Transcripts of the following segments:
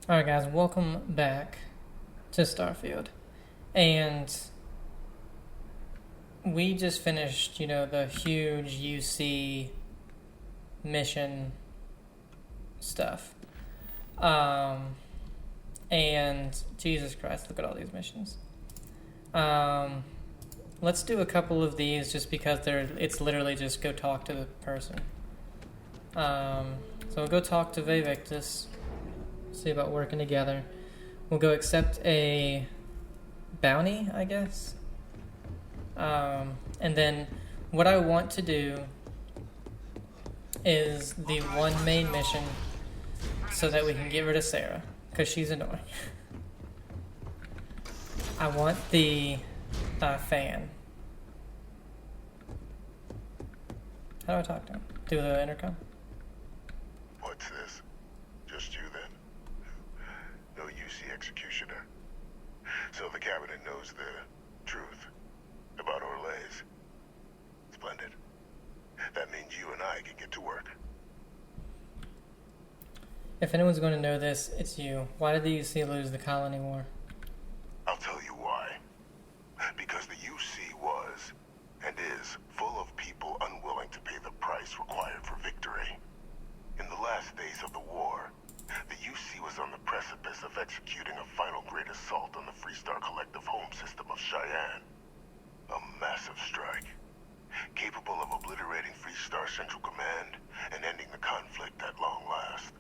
Alright, guys, welcome back to Starfield. And we just finished, the huge UC mission stuff. Um, and Jesus Christ, look at all these missions. Let's do a couple of these just because it's literally just go talk to the person. So we'll go talk to Vivictus, see about working together. We'll go accept a bounty, I guess. And then what I want to do is the one main mission so that we can get rid of Sarah, because she's annoying. I want the fan. How do I talk to him? Through the intercom? What's this? Just you then? No UC executioner. So the cabinet knows the truth about Orlays. Splendid. That means you and I can get to work. If anyone's going to know this, it's you. Why did the UC lose the colony war? I'll tell you why. Because the UC was, and is, full of people unwilling to pay the price required for victory. In the last days of the war, the UC was on the precipice of executing a final great assault on the Freestar Collective home system of Cheyenne. A massive strike, capable of obliterating Freestar Central Command and ending the conflict at long last.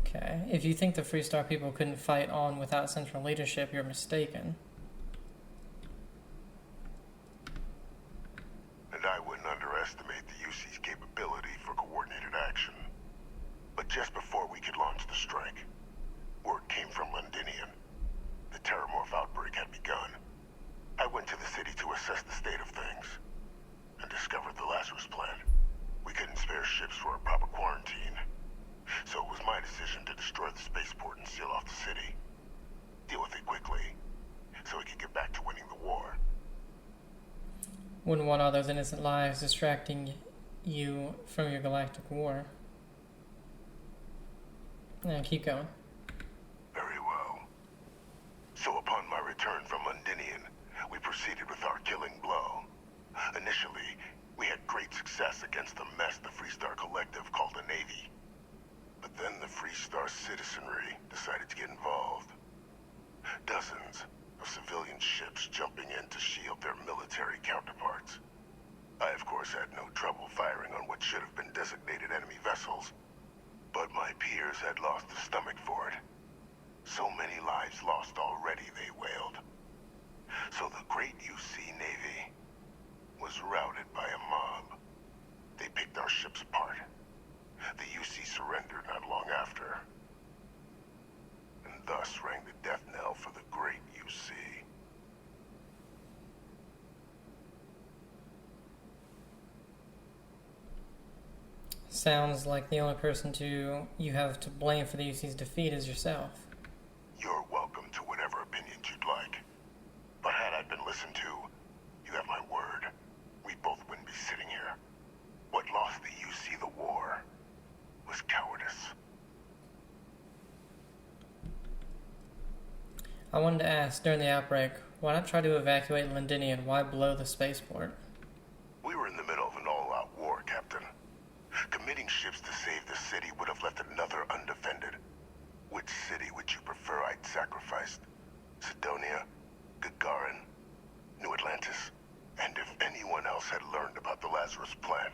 Okay, if you think the Freestar people couldn't fight on without central leadership, you're mistaken. And I wouldn't underestimate the UC's capability for coordinated action. But just before we could launch the strike, word came from Londinian. The Terramorph outbreak had begun. I went to the city to assess the state of things, and discovered the Lazarus plan. We couldn't spare ships for a proper quarantine, so it was my decision to destroy the spaceport and seal off the city. Deal with it quickly, so we could get back to winning the war. Wouldn't want all those innocent lives distracting you from your galactic war. Yeah, keep going. Very well. So upon my return from Londinian, we proceeded with our killing blow. Initially, we had great success against the mess the Freestar Collective called a Navy. But then the Freestar citizenry decided to get involved. Dozens of civilian ships jumping in to shield their military counterparts. I, of course, had no trouble firing on what should have been designated enemy vessels. But my peers had lost the stomach for it. So many lives lost already, they wailed. So the great UC Navy was routed by a mob. They picked our ships apart. The UC surrendered not long after. And thus rang the death knell for the great UC. Sounds like the only person you have to blame for the UC's defeat is yourself. You're welcome to whatever opinions you'd like. But had I been listened to, you have my word, we both wouldn't be sitting here. What lost the UC the war was cowardice. I wanted to ask, during the outbreak, why not try to evacuate Londinian? Why blow the spaceport? We were in the middle of an all-out war, Captain. Committing ships to save the city would have left another undefended. Which city would you prefer I'd sacrificed? Sidonia? Gagarin? New Atlantis? And if anyone else had learned about the Lazarus plant,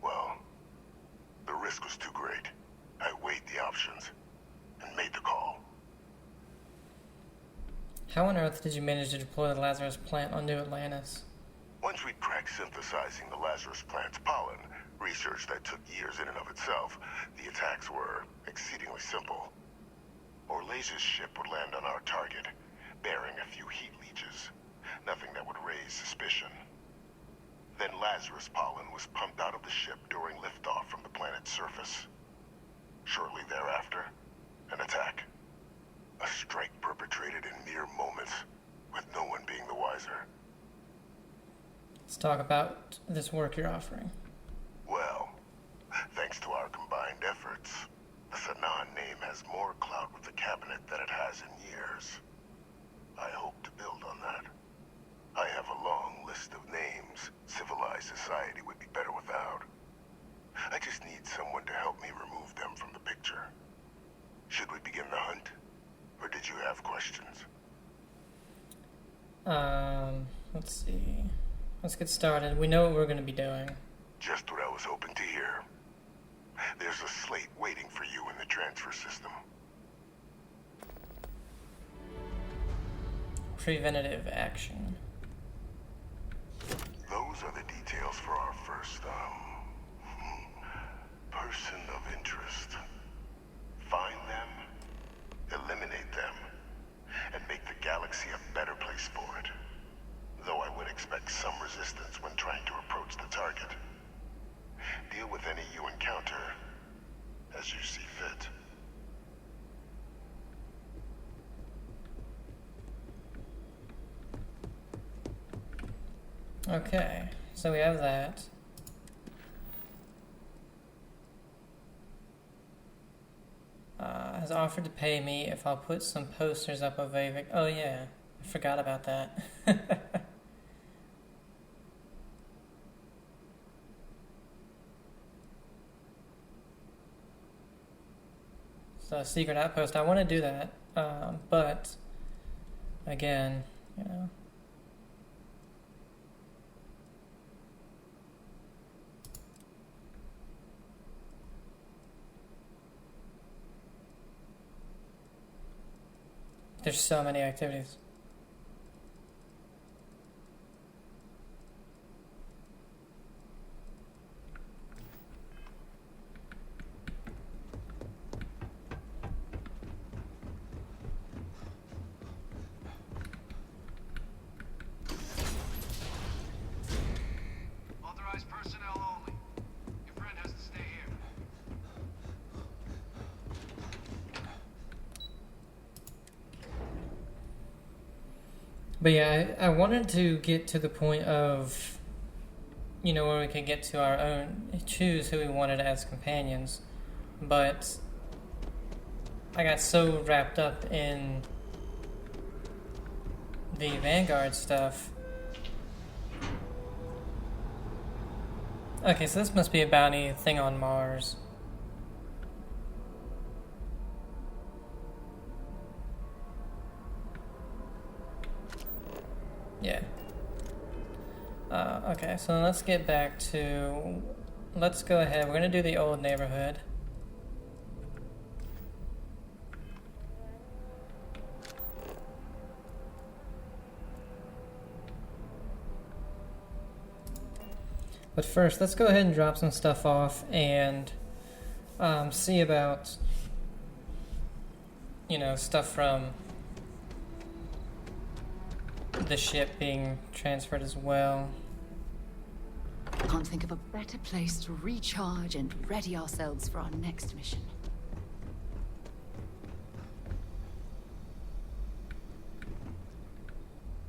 well, the risk was too great. I weighed the options and made the call. How on earth did you manage to deploy the Lazarus plant on New Atlantis? Once we'd cracked synthesizing the Lazarus plant's pollen, research that took years in and of itself, the attacks were exceedingly simple. Orlays' ship would land on our target, bearing a few heat leeches. Nothing that would raise suspicion. Then Lazarus pollen was pumped out of the ship during liftoff from the planet's surface. Shortly thereafter, an attack. A strike perpetrated in mere moments, with no one being the wiser. Let's talk about this work you're offering. Well, thanks to our combined Sanan name has more clout with the cabinet than it has in years. I hope to build on that. I have a long list of names civilized society would be better without. I just need someone to help me remove them from the picture. Should we begin the hunt? Or did you have questions? Let's see. Let's get started. We know what we're going to be doing. Just what I was hoping to hear. There's a slate waiting for you in the transfer system. Preventative action. Those are the details for our first, person of interest. Find them, eliminate them, and make the galaxy a better place for it. Though I would expect some resistance when trying to approach the target. Deal with any you encounter as you see fit. Okay, so we have that. Has offered to pay me if I'll put some posters up of Avik. Oh yeah, I forgot about that. So secret outpost, I want to do that, but again, you know. There's so many activities. Authorized personnel only. Your friend has to stay here. But yeah, I wanted to get to the point of, you know, where we could get to our own, choose who we wanted as companions. But I got so wrapped up in the Vanguard stuff. Okay, so this must be a bounty thing on Mars. Yeah. Okay, so let's get back to... Let's go ahead. We're going to do the old neighborhood. But first, let's go ahead and drop some stuff off and see about, you know, stuff from the ship being transferred as well. Can't think of a better place to recharge and ready ourselves for our next mission.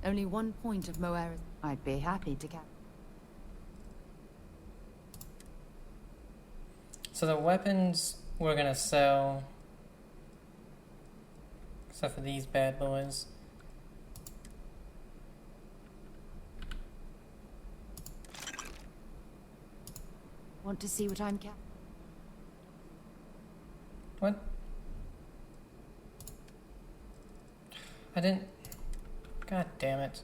Only one point of Moera. I'd be happy to get. So the weapons we're gonna sell, except for these bad boys. Want to see what I'm cap? What? I didn't... God damn it.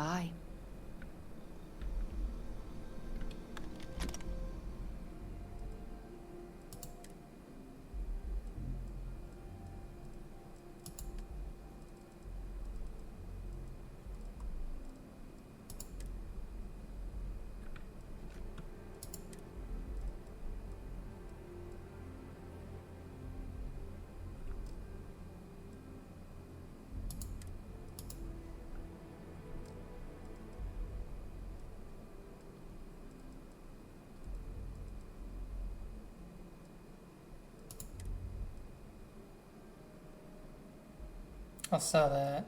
Bye. I'll sell that.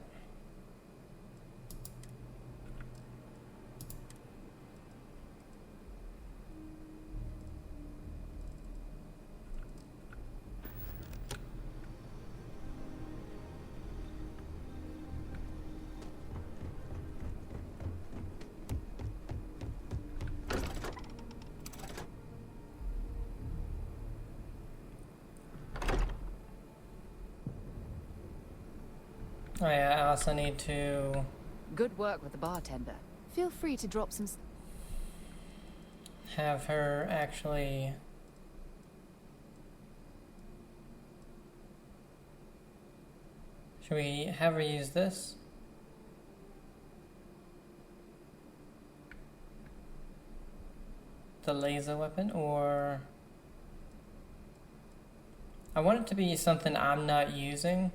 Oh yeah, I also need to Good work with the bartender. Feel free to drop some... have her actually should we have her use this? The laser weapon, or I want it to be something I'm not using.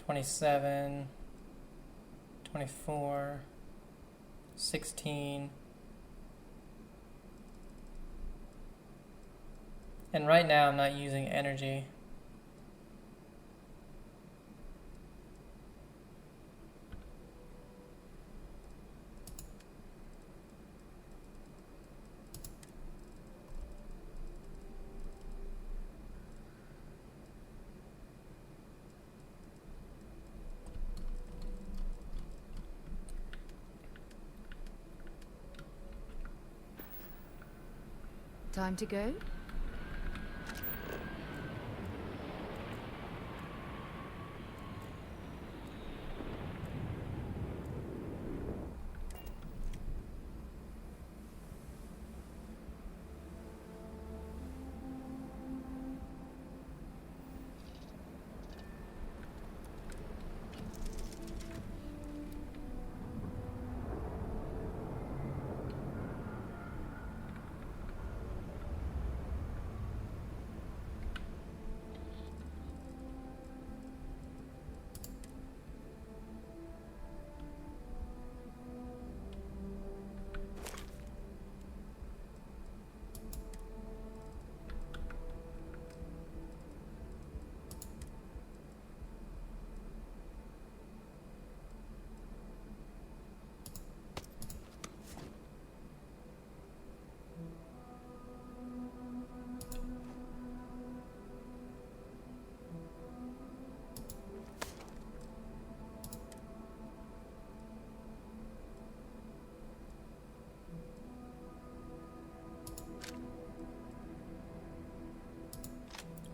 $27, $24, $16. And right now I'm not using energy. Time to go?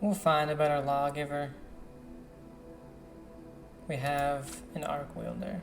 We'll find a better lawgiver. We have an arc wielder.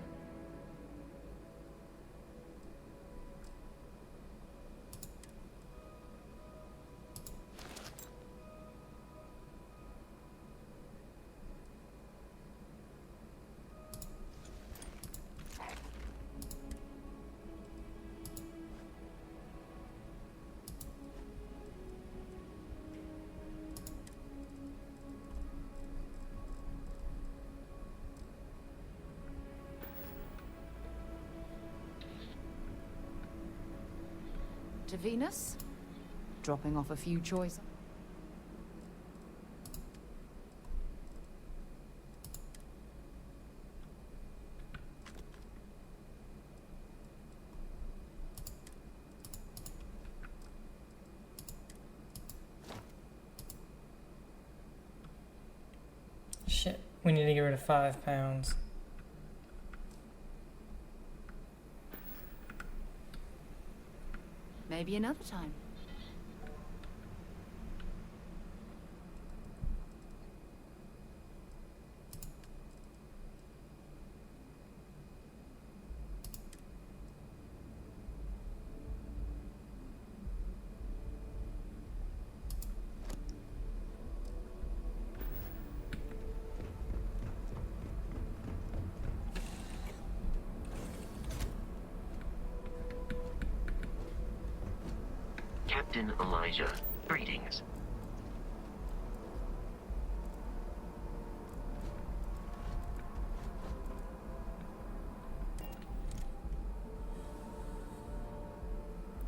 To Venus? Dropping off a few choice... Shit, we need to get rid of 5 pounds. Maybe another time. Captain Elijah. Greetings.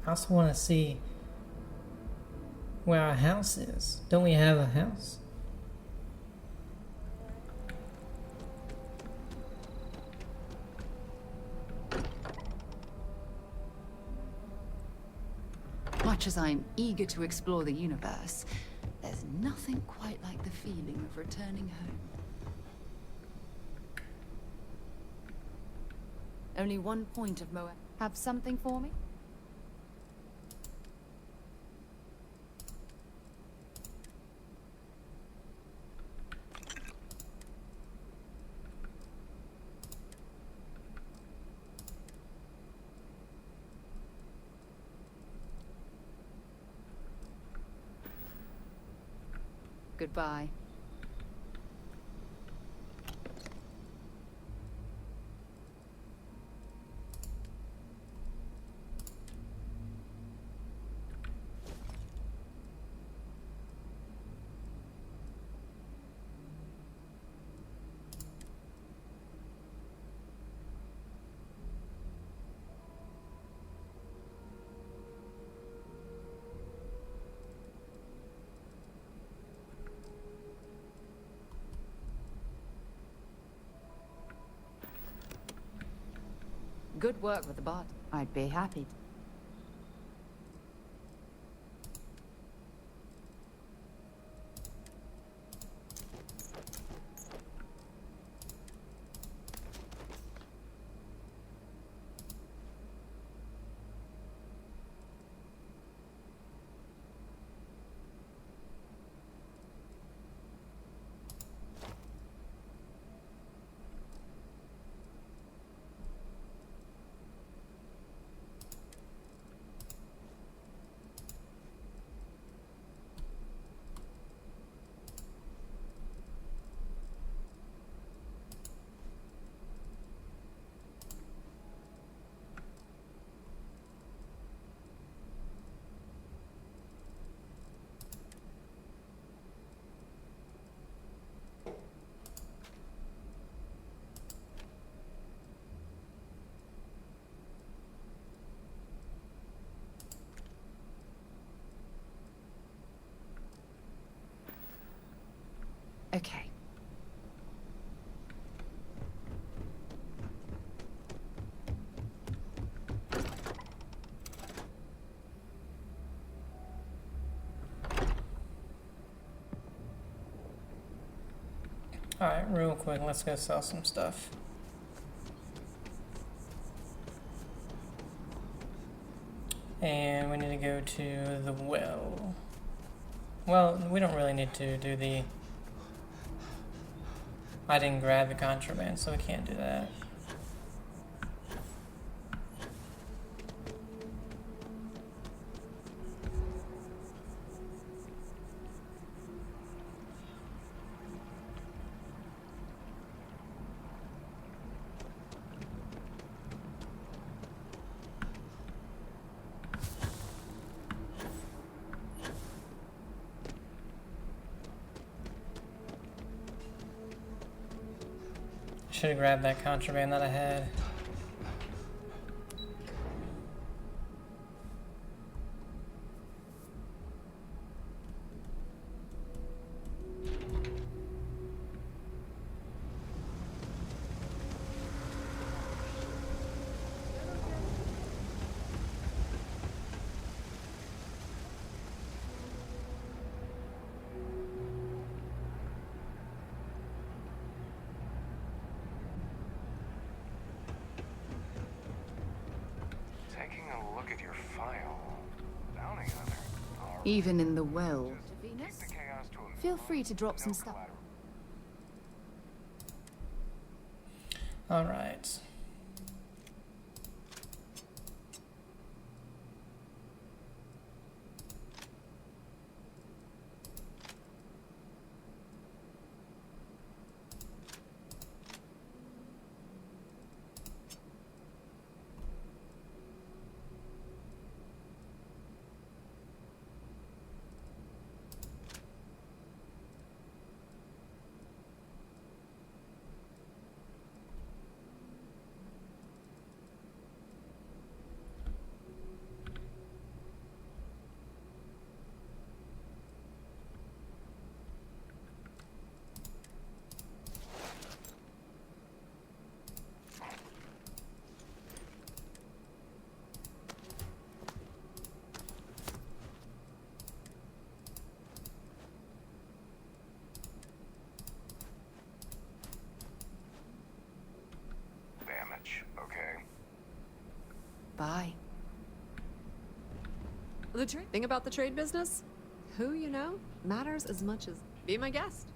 I also want to see where our house is. Don't we have a house? Much as I'm eager to explore the universe, there's nothing quite like the feeling of returning home. Only one point of Moab. Have something for me? Goodbye. Good work with the bot. I'd be happy. Okay. Alright, real quick, let's go sell some stuff. And we need to go to the well. Well, we don't really need to do the... I didn't grab the contraband, so we can't do that. Should have grabbed that contraband that I had. Even in the well. Feel free to drop some stuff. All right. goodbye. The thing about the trade business? Who you know matters as much as be my guest.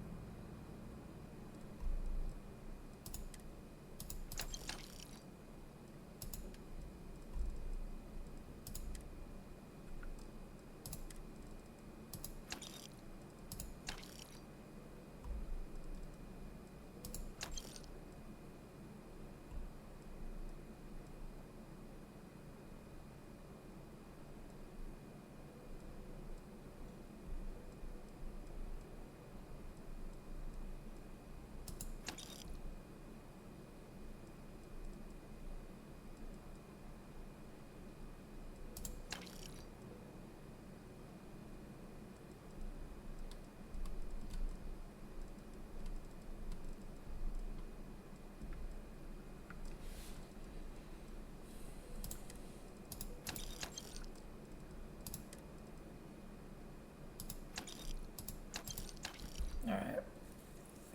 Alright.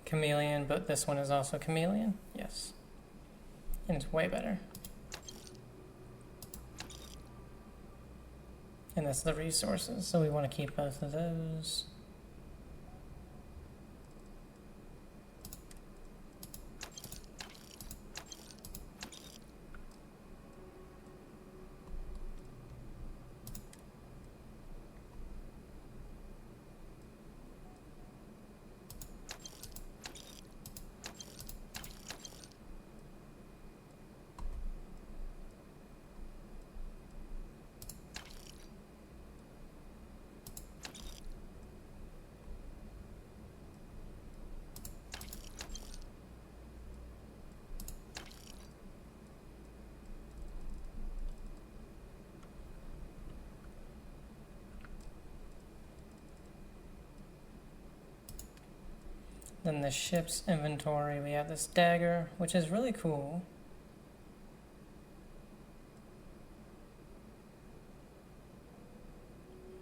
Chameleon, but this one is also chameleon? Yes. And it's way better. And that's the resources, so we want to keep both of those. Then the ship's inventory, we have this dagger, which is really cool.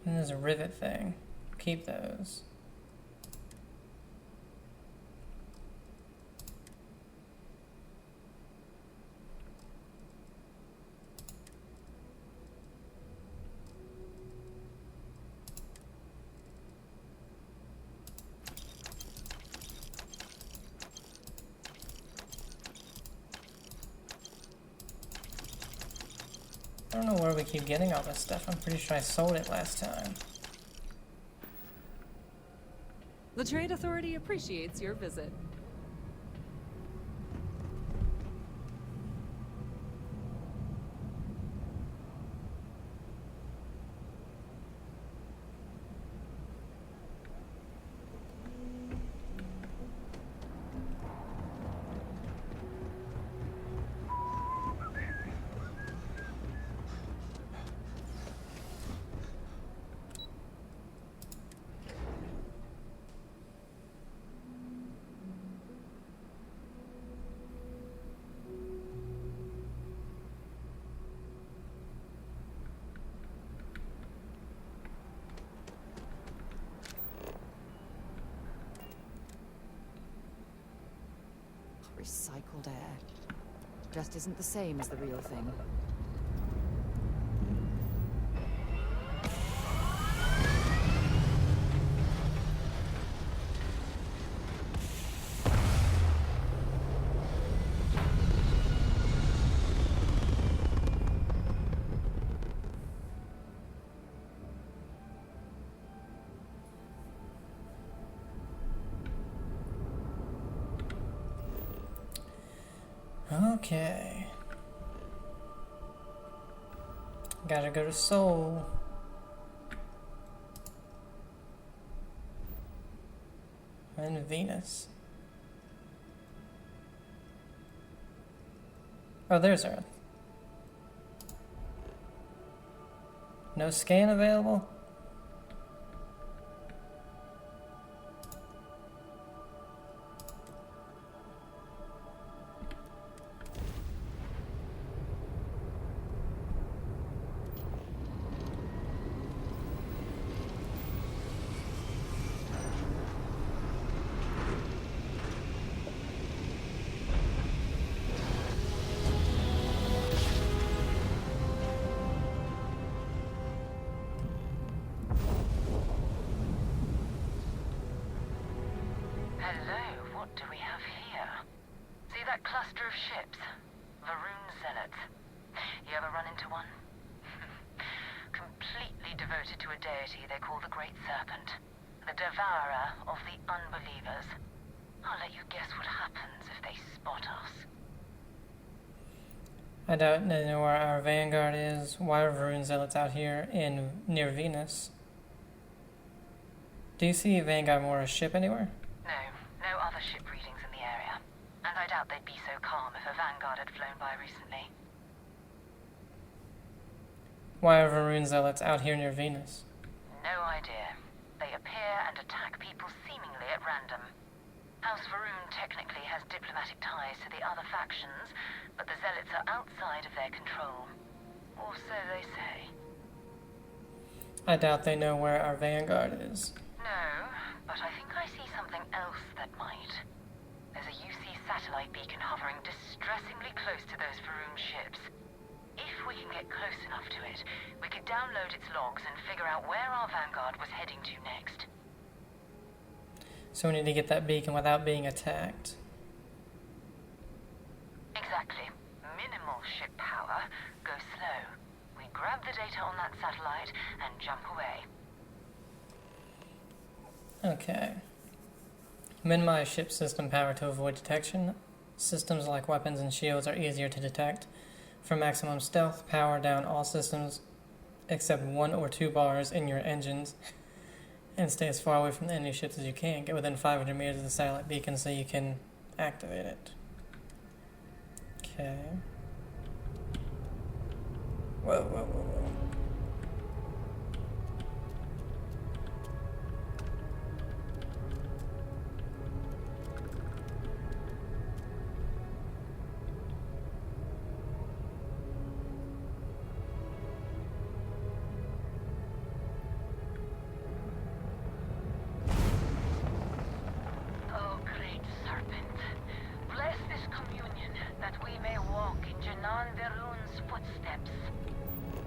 And there's a rivet thing. Keep those. I don't know where we keep getting all this stuff. I'm pretty sure I sold it last time. The Trade Authority appreciates your visit. Recycled air. Just isn't the same as the real thing. Okay. Gotta go to Seoul. And Venus. Oh, there's Earth. No scan available? cluster of ships. Varun Zealots. You ever run into one? Completely devoted to a deity they call the Great Serpent. The devourer of the unbelievers. I'll let you guess what happens if they spot us. I doubt they know where our vanguard is. Why are Varun Zealots out here near Venus? Do you see Vanguard more a ship anywhere? No other ship readings in the area. And I doubt they'd be so calm if a Vanguard had flown by recently. Why are Varun Zealots out here near Venus? No idea. They appear and attack people seemingly at random. House Varun technically has diplomatic ties to the other factions, but the Zealots are outside of their control. Or so they say. I doubt they know where our vanguard is. No, but I think I see something else that might. There's a UC satellite beacon hovering distressingly close to those Varun ships. If we can get close enough to it, we could download its logs and figure out where our vanguard was heading to next. So we need to get that beacon without being attacked. Exactly. Minimal ship power. Go slow. We grab the data on that satellite and jump away. Okay. Minimize ship system power to avoid detection. Systems like weapons and shields are easier to detect. For maximum stealth, power down all systems except 1 or 2 bars in your engines. And stay as far away from the enemy ships as you can. Get within 500 meters of the satellite beacon so you can activate it. Okay. Whoa. Oh, great serpent, bless this communion that we may walk in Janan Verun's footsteps.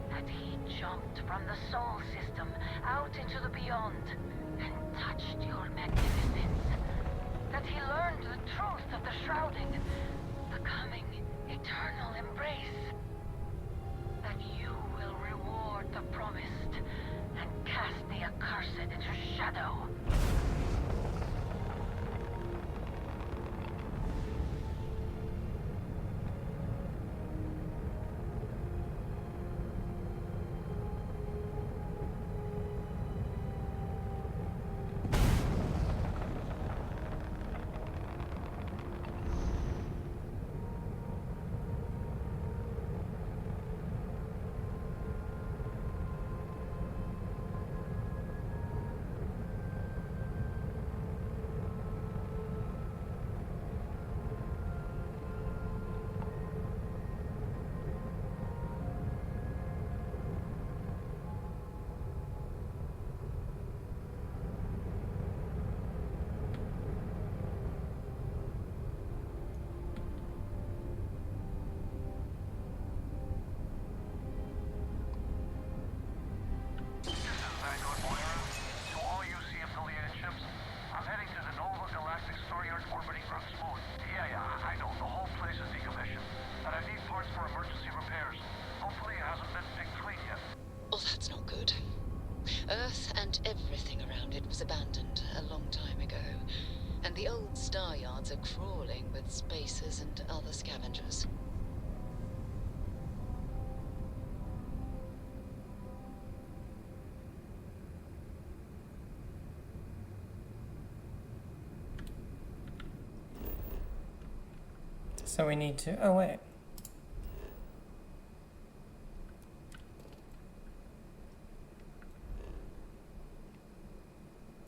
That he jumped from the soul system out into the beyond and touched your magnificence. That he learned the truth of the shrouding, the coming eternal embrace. That you will reward the promised and cast the accursed into shadow. Oh, that's not good. Earth and everything around it was abandoned a long time ago, and the old star yards are crawling with spacers and other scavengers. So we need to... Oh, wait.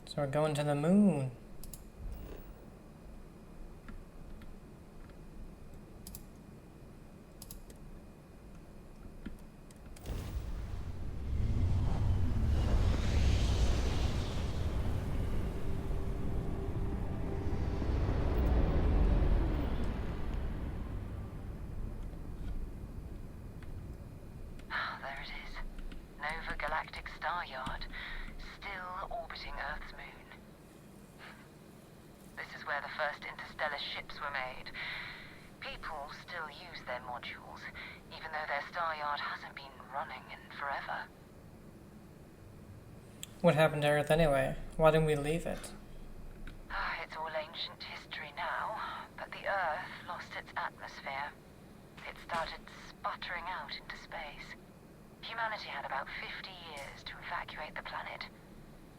So we're going to the moon. There it is. Nova Galactic Star Yard. Still orbiting Earth's moon. This is where the first interstellar ships were made. People still use their modules, even though their star yard hasn't been running in forever. What happened to Earth anyway? Why didn't we leave it? It's all ancient history now, but the Earth lost its atmosphere. It started sputtering out into space. Humanity had about 50 years to evacuate the planet.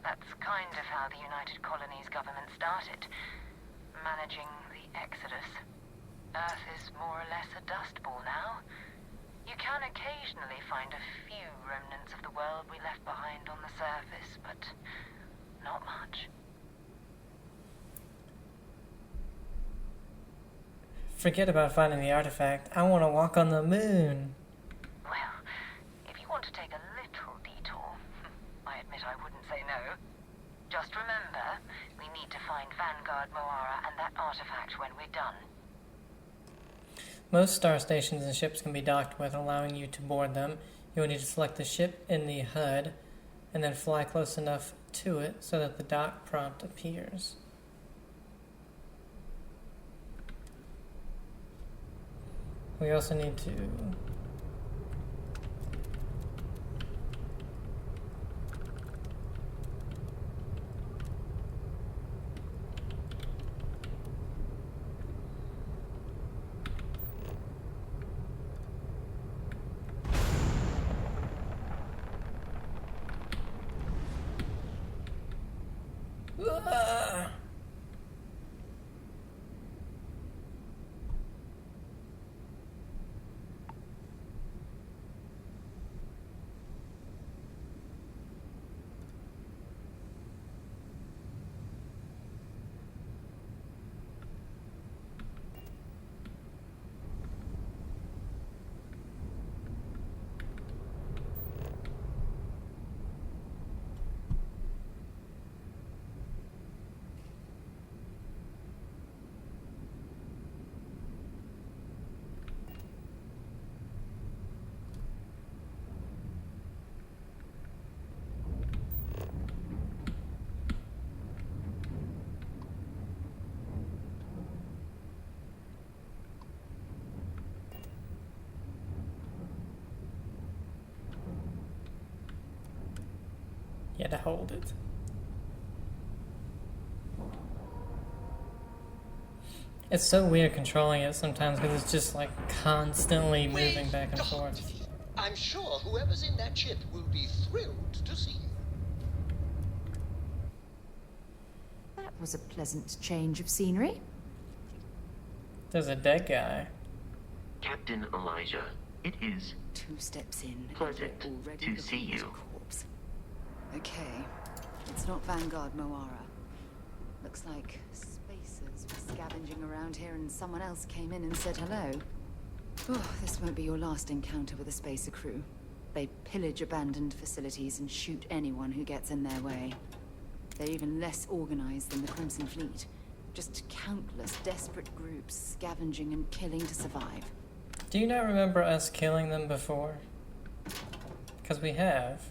That's kind of how the United Colonies government started, managing the exodus. Earth is more or less a dust ball now. You can occasionally find a few remnants of the world we left behind on the surface, but not much. Forget about finding the artifact. I want to walk on the moon. Well, if you want to take a little detour, I admit I wouldn't say no. Just remember, we need to find Vanguard Moara and that artifact when we're done. Most star stations and ships can be docked with, allowing you to board them. You will need to select the ship in the HUD, and then fly close enough to it so that the dock prompt appears. We also need to... You had to hold it. It's so weird controlling it sometimes because it's just like constantly moving back and forth. I'm sure whoever's in that ship will be thrilled to see you. That was a pleasant change of scenery. There's a dead guy. Captain Elijah, it is 2 steps in. pleasant Already to see you. corpse. Okay, it's not Vanguard Moara. Looks like spacers were scavenging around here and someone else came in and said hello. Oh, this won't be your last encounter with a spacer crew. They pillage abandoned facilities and shoot anyone who gets in their way. They're even less organized than the Crimson Fleet. Just countless desperate groups scavenging and killing to survive. Do you not remember us killing them before? Because we have.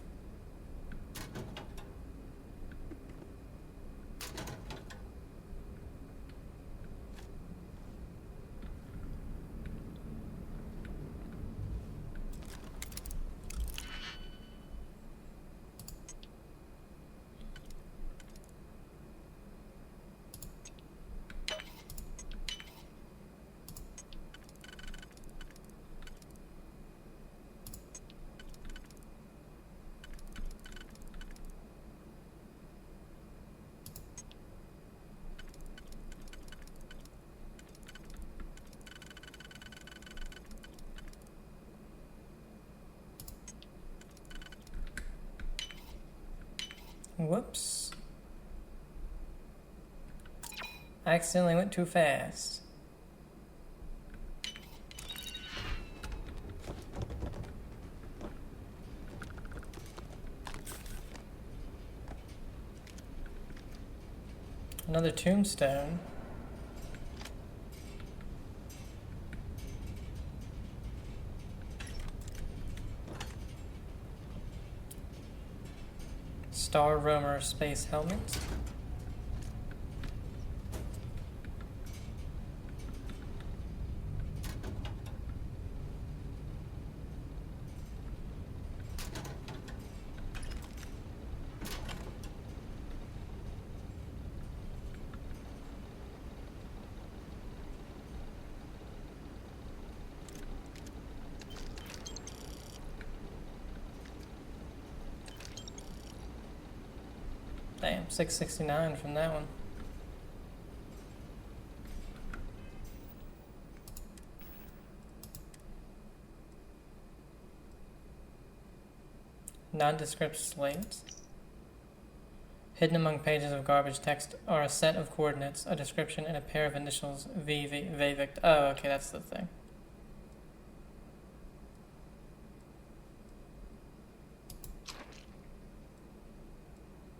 Whoops. I accidentally went too fast. Another tombstone. Star Roamer space helmet. Damn, 669 from that one. Nondescript slates. Hidden among pages of garbage text are a set of coordinates, a description, and a pair of initials VVICT. Oh, okay, that's the thing.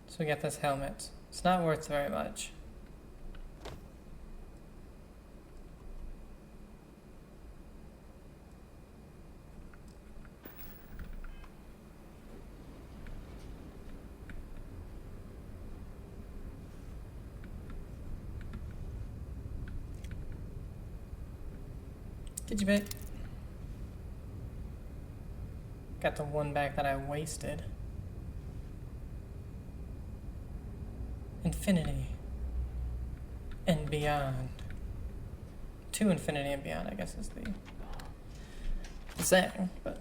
So we got this helmet. It's not worth very much. Did you bet? Got the one back that I wasted. Infinity and beyond. To infinity and beyond, I guess is the saying, but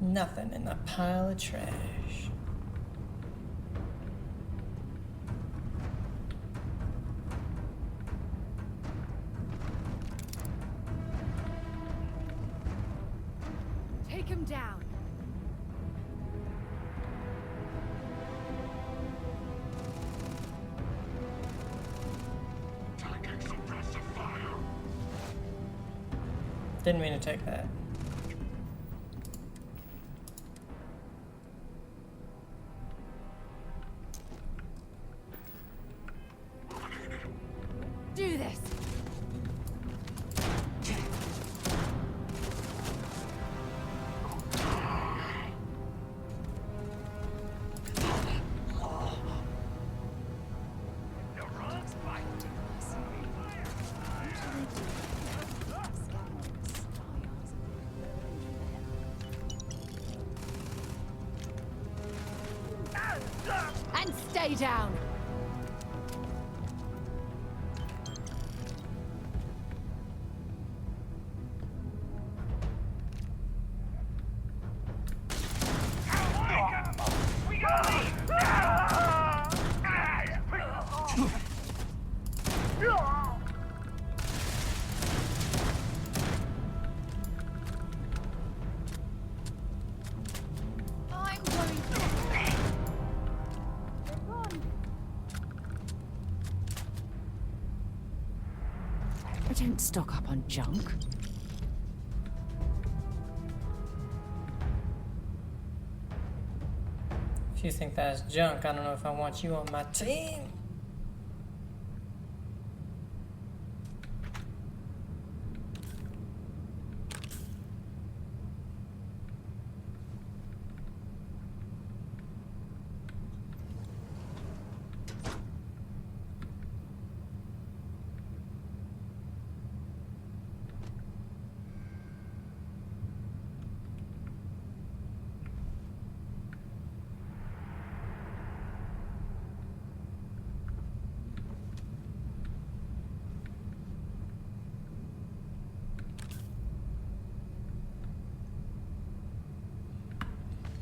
nothing in the pile of trash. Take him down. Didn't mean to take that. Do this. And stay down. I'm going to... I don't stock up on junk. If you think that's junk, I don't know if I want you on my team.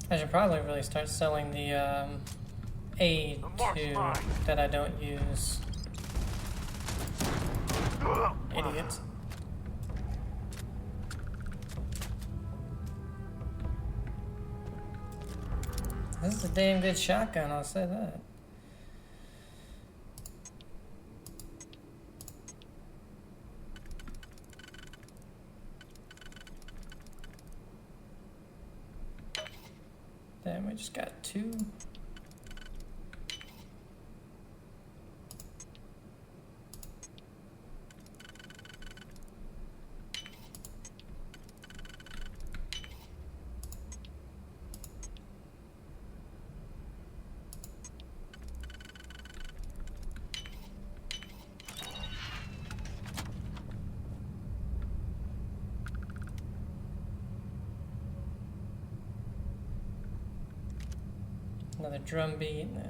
I should probably really start selling the aid to that I don't use. Idiot. This is a damn good shotgun, I'll say that. just got 2. Another drum beat. Nah.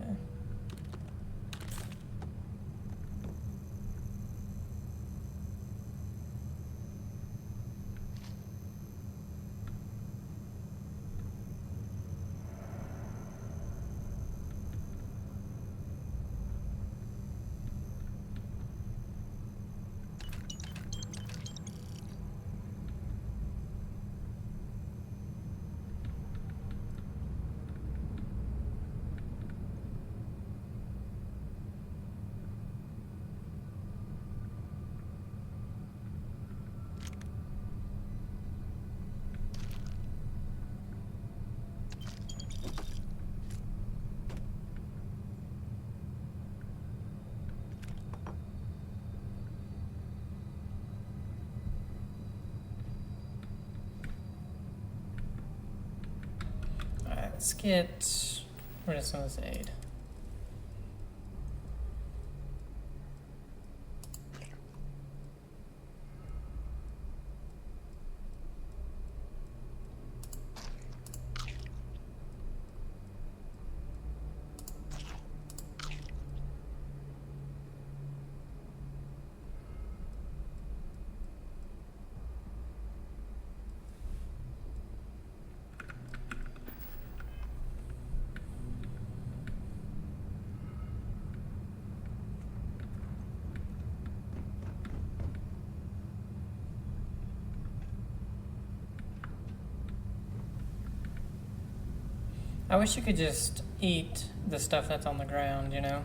Alright, let's get rid of some of this aid. I wish you could just eat the stuff that's on the ground, you know?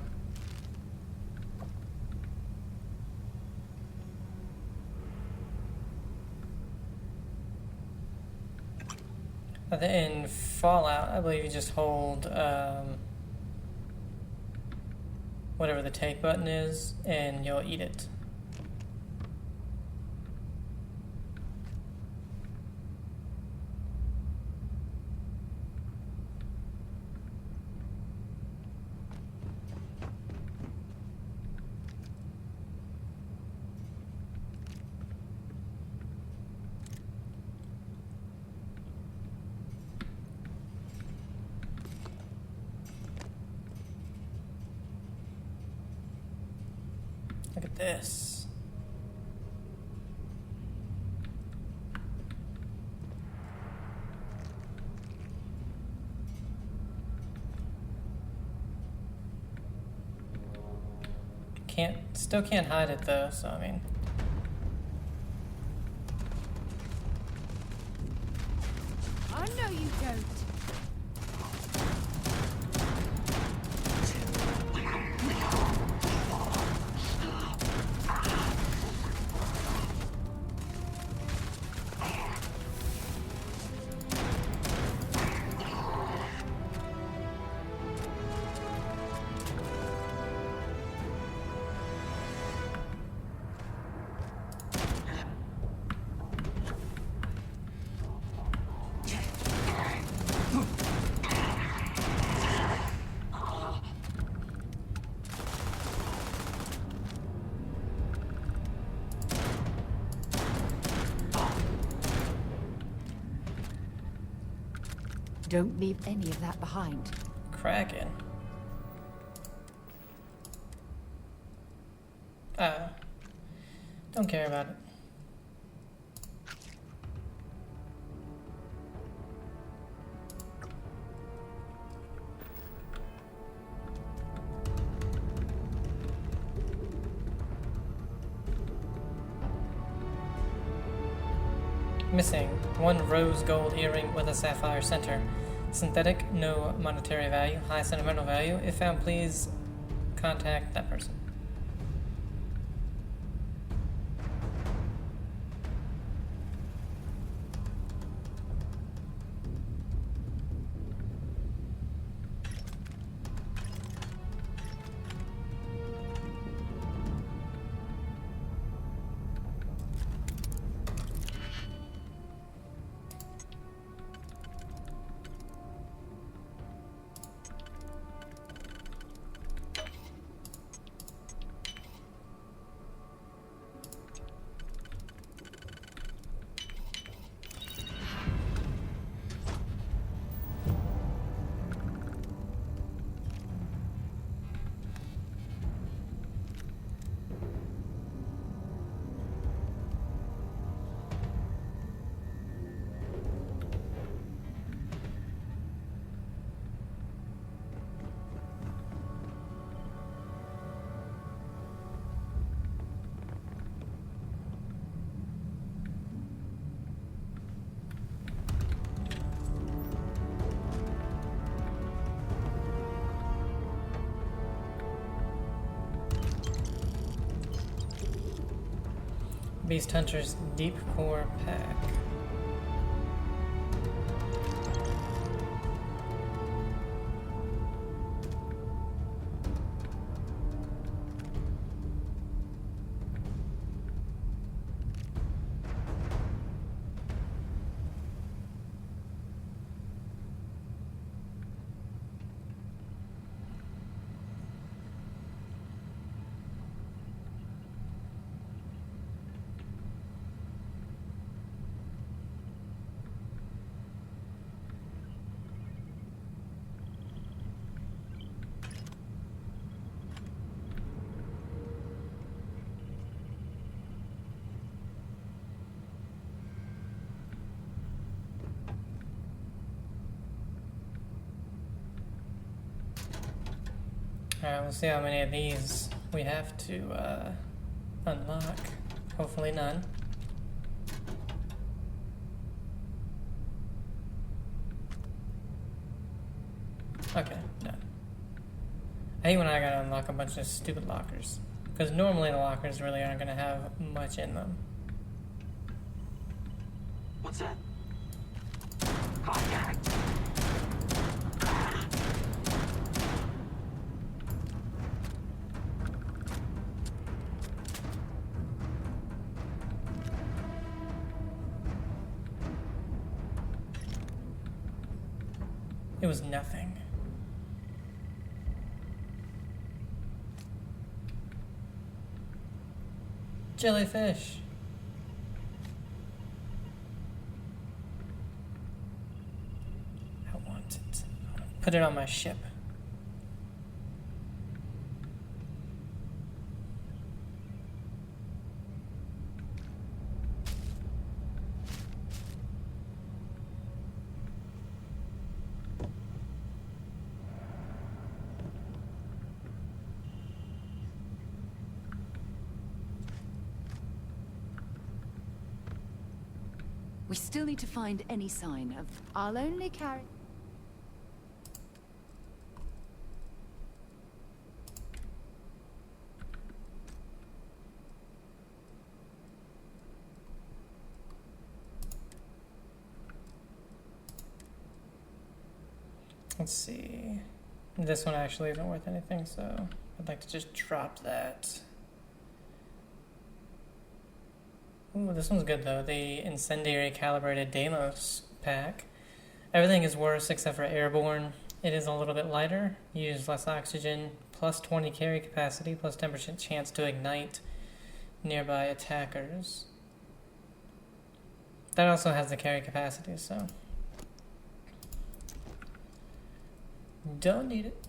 In Fallout, I believe you just hold whatever the take button is, and you'll eat it. Look at this. Still can't hide it though, so I mean. I know you don't. Don't leave any of that behind. Kraken. Don't care about it. Missing. 1 rose gold earring with a sapphire center. Synthetic, no monetary value. High sentimental value. If found, please contact that person. Beast Hunter's Deep Core Pack. Alright, we'll see how many of these we have to unlock. Hopefully none. Okay, done. I hate when I gotta unlock a bunch of stupid lockers. Because normally the lockers really aren't gonna have much in them. What's that? God damn it. It was nothing. Jellyfish. I want it. I want to put it on my ship. We still need to find any sign of... I'll only carry... Let's see. This one actually isn't worth anything, so I'd like to just drop that. Ooh, this one's good though. The Incendiary Calibrated Deimos pack. Everything is worse except for Airborne. It is a little bit lighter, uses less oxygen, plus 20 carry capacity, plus 10% chance to ignite nearby attackers. That also has the carry capacity, so don't need it.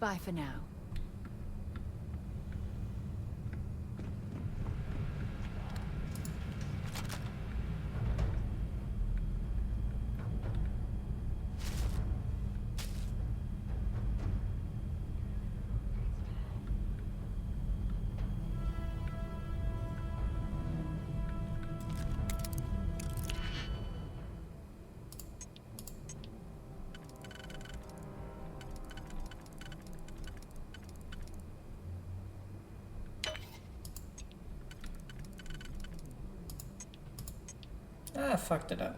Bye for now. Ah, I fucked it up.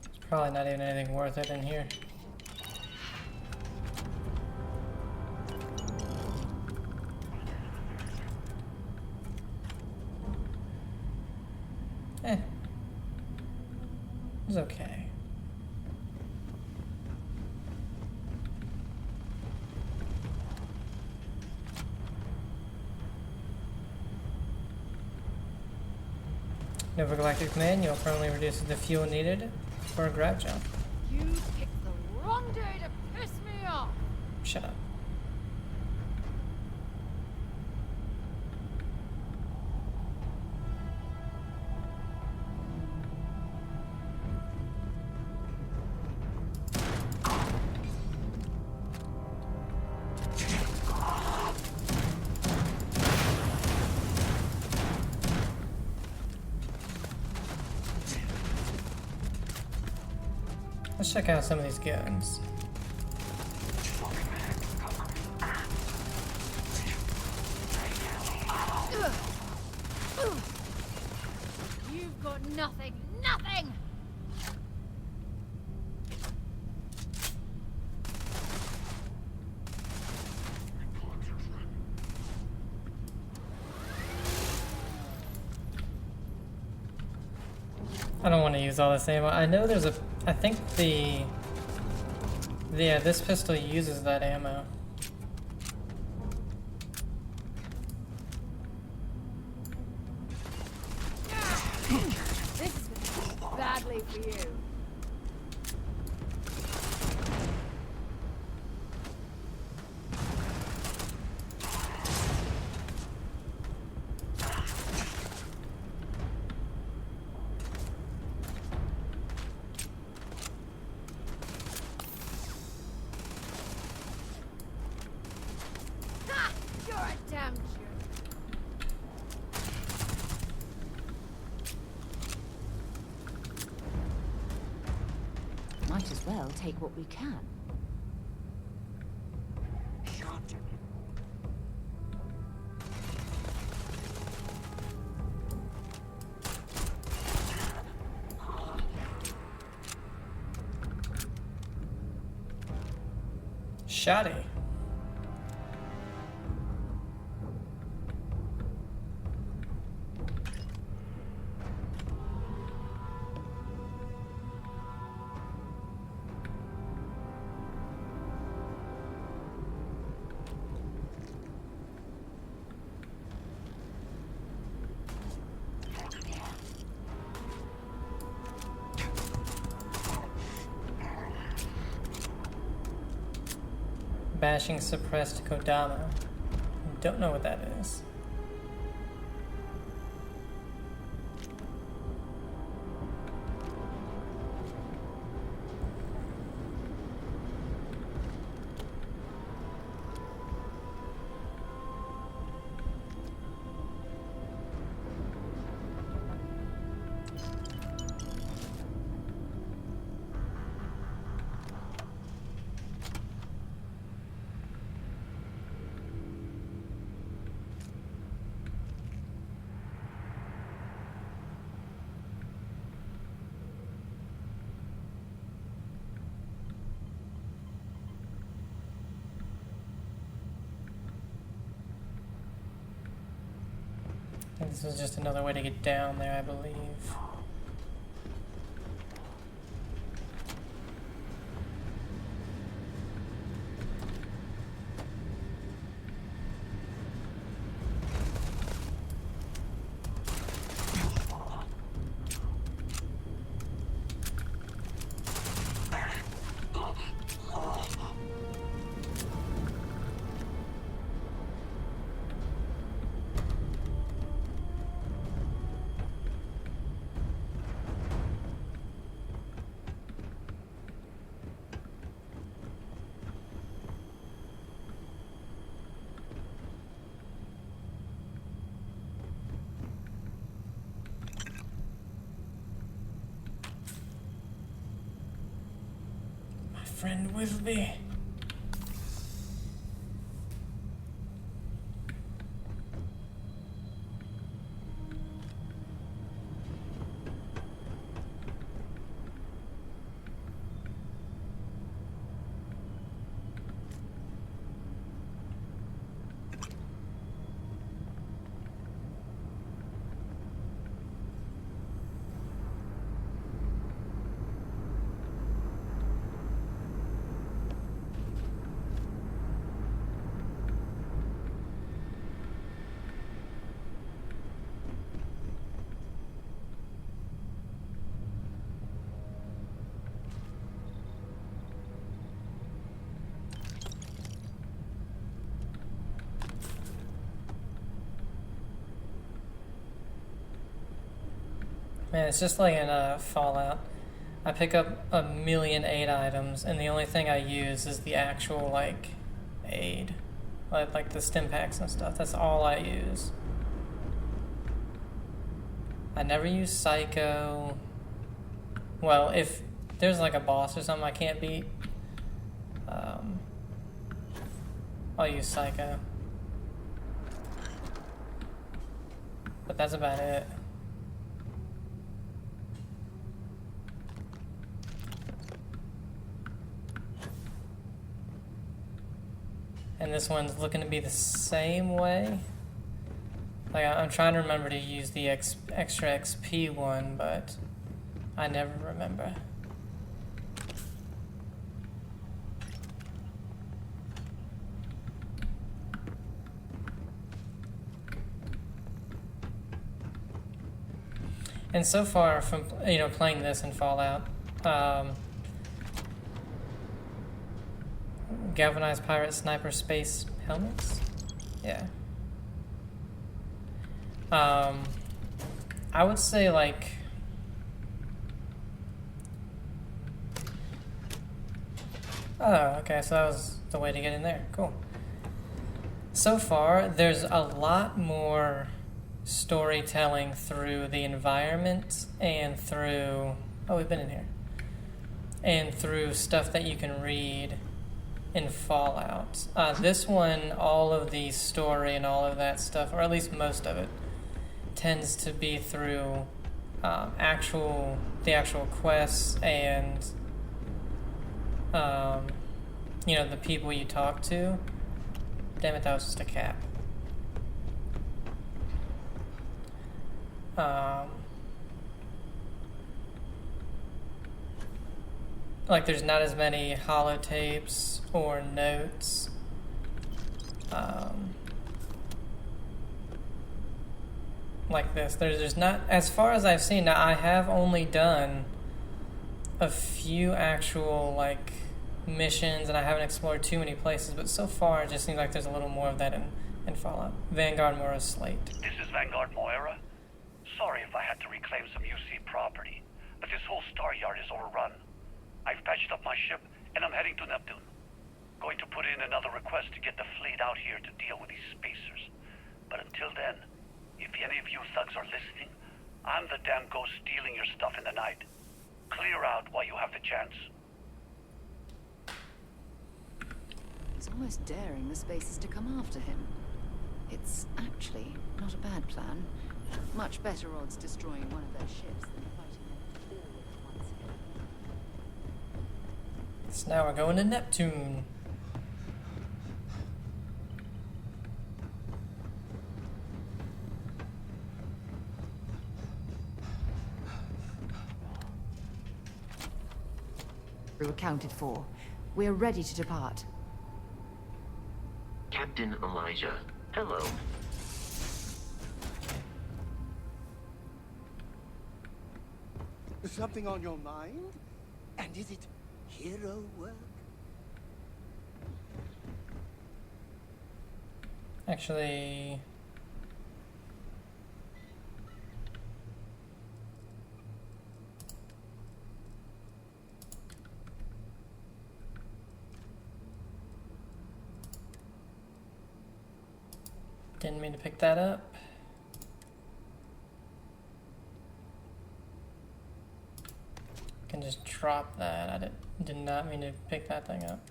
There's probably not even anything worth it in here. It's okay. Nova Galactic Manual permanently reduces the fuel needed for a grab jump. You picked the wrong day to piss me off. Shut up. Let's check out some of these guns. You've got nothing. Nothing! I don't want to use all this ammo. I know there's a... I think yeah, this pistol uses that ammo. This is going to go badly for you. Ha! You're a damn jerk. Might as well take what we can. Shoddy. Bashing suppressed Kodama. Don't know what that is. This is just another way to get down there, I believe. Friend with me. Man, it's just like in Fallout. I pick up a million aid items, and the only thing I use is the actual, like, aid. Like the stim packs and stuff. That's all I use. I never use Psycho. Well, if there's like a boss or something I can't beat, I'll use Psycho. But that's about it. And this one's looking to be the same way. Like, I'm trying to remember to use the extra XP one, but I never remember. And so far from, playing this in Fallout, galvanized pirate sniper space helmets? Yeah. I would say, like, oh, okay, so that was the way to get in there. Cool. So far, there's a lot more storytelling through the environment and through... Oh, we've been in here. And through stuff that you can read in Fallout. This one, all of the story and all of that stuff, or at least most of it, tends to be through the actual quests and the people you talk to. Damn it, that was just a cap. Like, there's not as many holotapes or notes. Like this. There's not, as far as I've seen. Now, I have only done a few actual, like, missions, and I haven't explored too many places, but so far it just seems like there's a little more of that in Fallout. Vanguard Moira Slate. This is Vanguard Moira. Sorry if I had to reclaim some UC property, but this whole star yard is overrun. I've patched up my ship, and I'm heading to Neptune. Going to put in another request to get the fleet out here to deal with these spacers. But until then, if any of you thugs are listening, I'm the damn ghost stealing your stuff in the night. Clear out while you have the chance. He's almost daring the spacers to come after him. It's actually not a bad plan. Much better odds destroying one of their ships than fighting them all at once again. So now we're going to Neptune. We're accounted for. We're ready to depart. Captain Elijah, hello. Something on your mind? And is it hero work? Actually... Didn't mean to pick that up. Can just drop that. I did not mean to pick that thing up.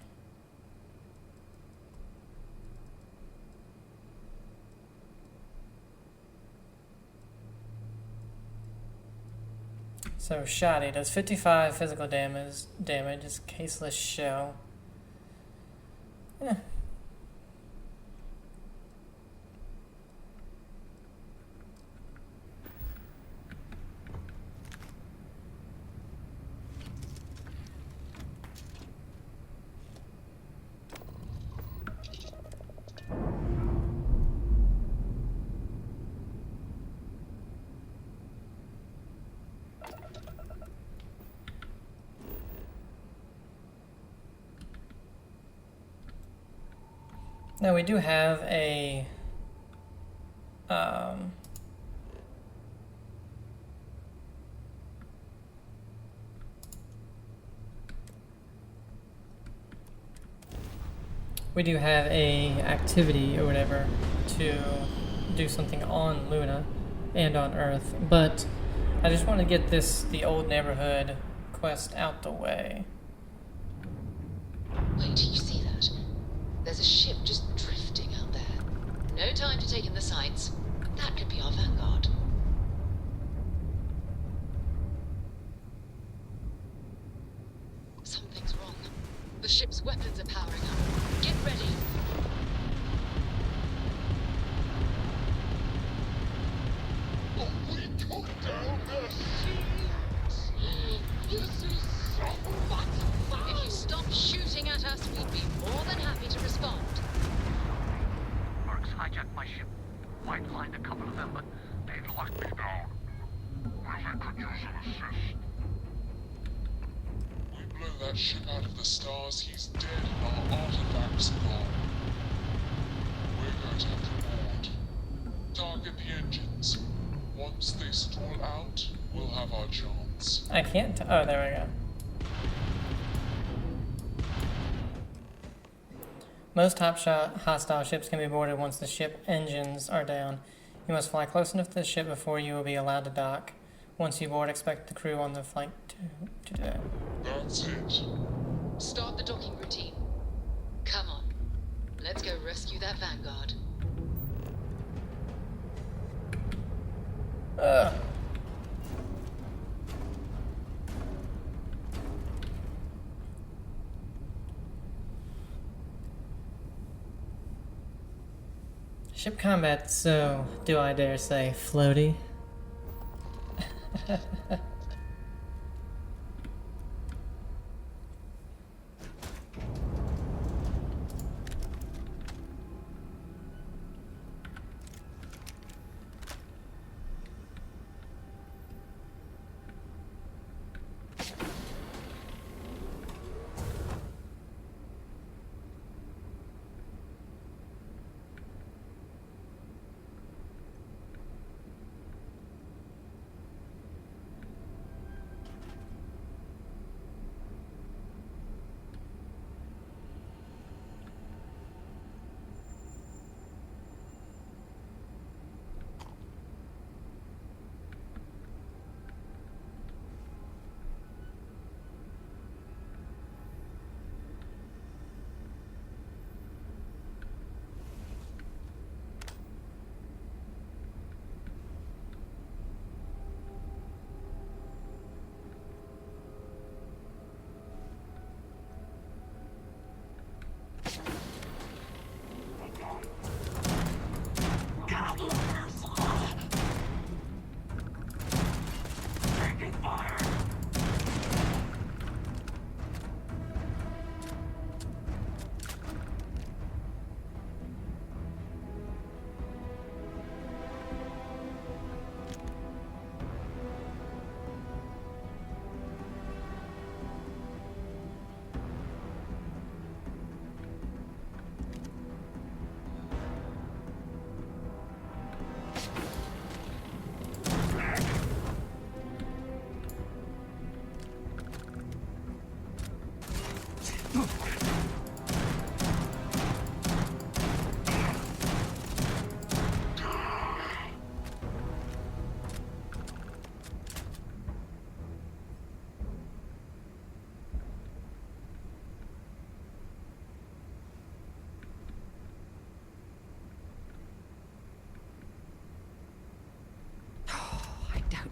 So Shoddy does 55 physical damage. Is caseless shell. Eh. Now we do have a we do have a activity or whatever to do something on Luna and on Earth, but I just want to get the old neighborhood quest out the way. Wait, do you see that? There's a ship just drifting out there. No time to take in the sights. That could be our vanguard. Something's wrong. The ship's weapons are powering up. Get ready. We took down their shields! This is so much fun! If you stop shooting at us, we'd be more than happy to respond. Mercs hijacked my ship. Might find a couple of them, but they've locked me down. Well, I could use an assist. We blew that ship out of the stars. He's dead and our artifacts gone. We're going to have to board. Target the engines. Once they stall out, we'll have our chance. I can't. Oh, there we go. Most hostile ships can be boarded once the ship engines are down. You must fly close enough to the ship before you will be allowed to dock. Once you board, expect the crew on the flight to do that. That's it. Start the docking routine. Come on. Let's go rescue that vanguard. Ship combat, so do I dare say floaty?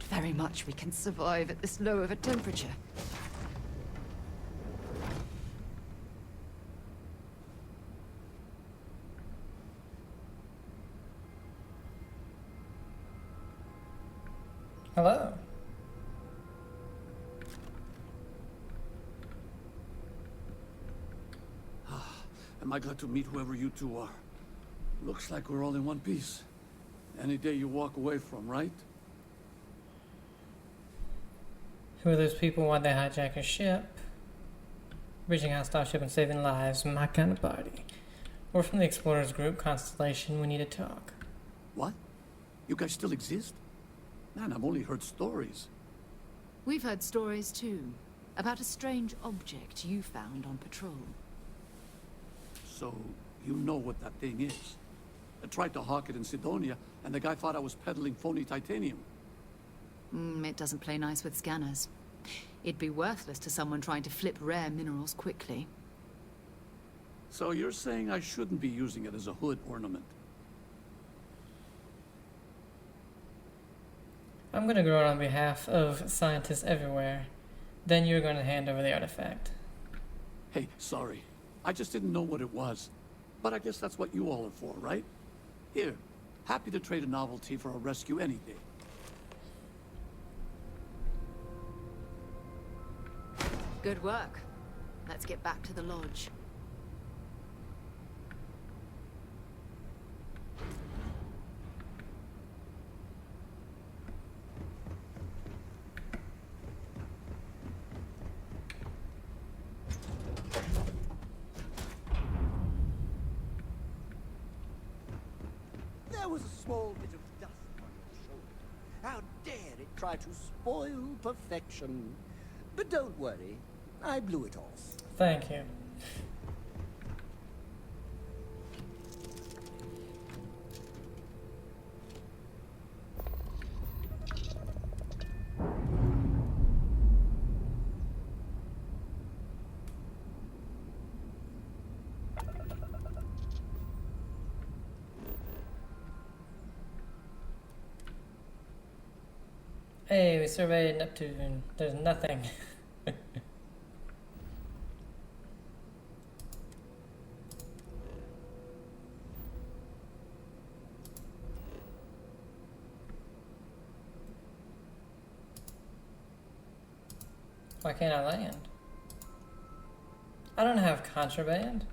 Very much we can survive at this low of a temperature. Hello. Am I glad to meet whoever you two are. Looks like we're all in one piece. Any day you walk away from, right? Who are those people? Why'd they hijack a ship? Bridging hostile ship and saving lives. My kind of party. We're from the Explorers Group, Constellation. We need to talk. What? You guys still exist? Man, I've only heard stories. We've heard stories too, about a strange object you found on patrol. So, you know what that thing is. I tried to hawk it in Sidonia, and the guy thought I was peddling phony titanium. It doesn't play nice with scanners. It'd be worthless to someone trying to flip rare minerals quickly. So you're saying I shouldn't be using it as a hood ornament? I'm going to grow it on behalf of scientists everywhere. Then you're going to hand over the artifact. Hey, sorry. I just didn't know what it was. But I guess that's what you all are for, right? Here, happy to trade a novelty for a rescue any day. Good work. Let's get back to the lodge. There was a small bit of dust on your shoulder. How dare it try to spoil perfection? But don't worry, I blew it off. Thank you. Hey, we surveyed Neptune. There's nothing. Why can't I land? I don't have contraband.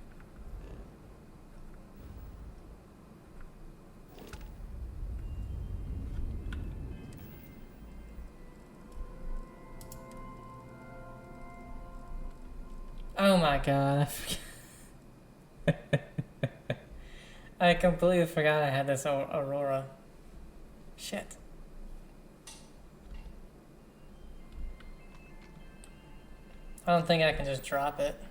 Oh my god, I completely forgot I had this Aurora. Shit. I don't think I can just drop it.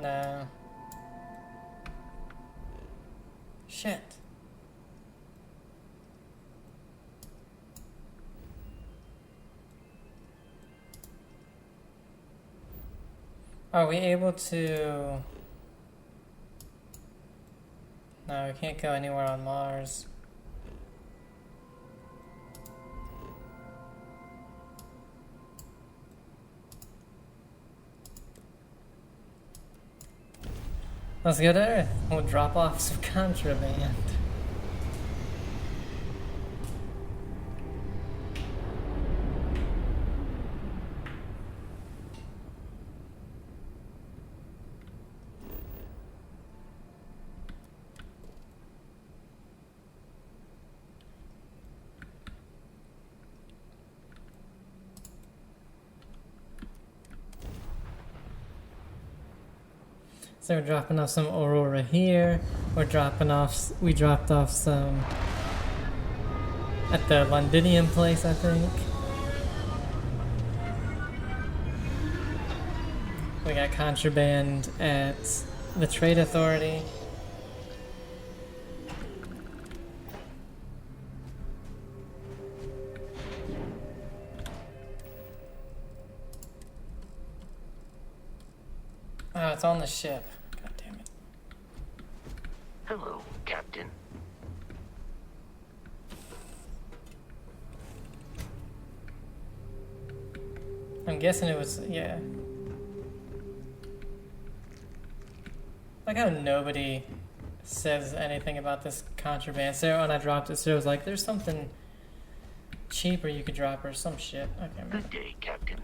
No. Shit. Are we able to... No, we can't go anywhere on Mars. Let's go to Earth. We'll drop off some contraband. So we're dropping off some Aurora here. We dropped off some at the Londinium place, I think. We got contraband at the Trade Authority. Oh, it's on the ship. God damn it. Hello, Captain. I'm guessing it was, yeah. Like how nobody says anything about this contraband. So when I dropped it, Sarah was like, there's something cheaper you could drop or some shit. I can't remember. Good day, Captain.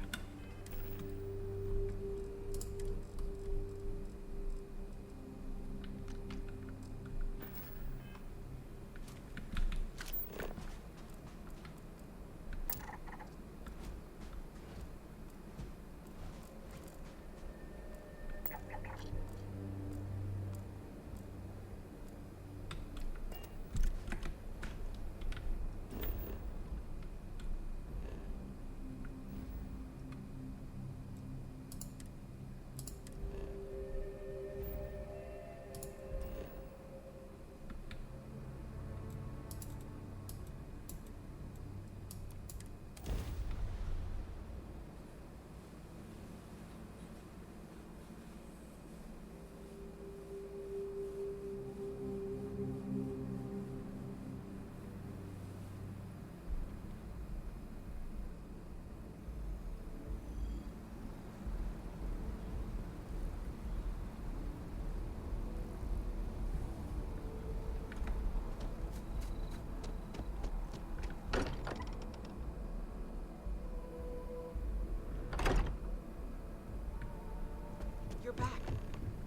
back.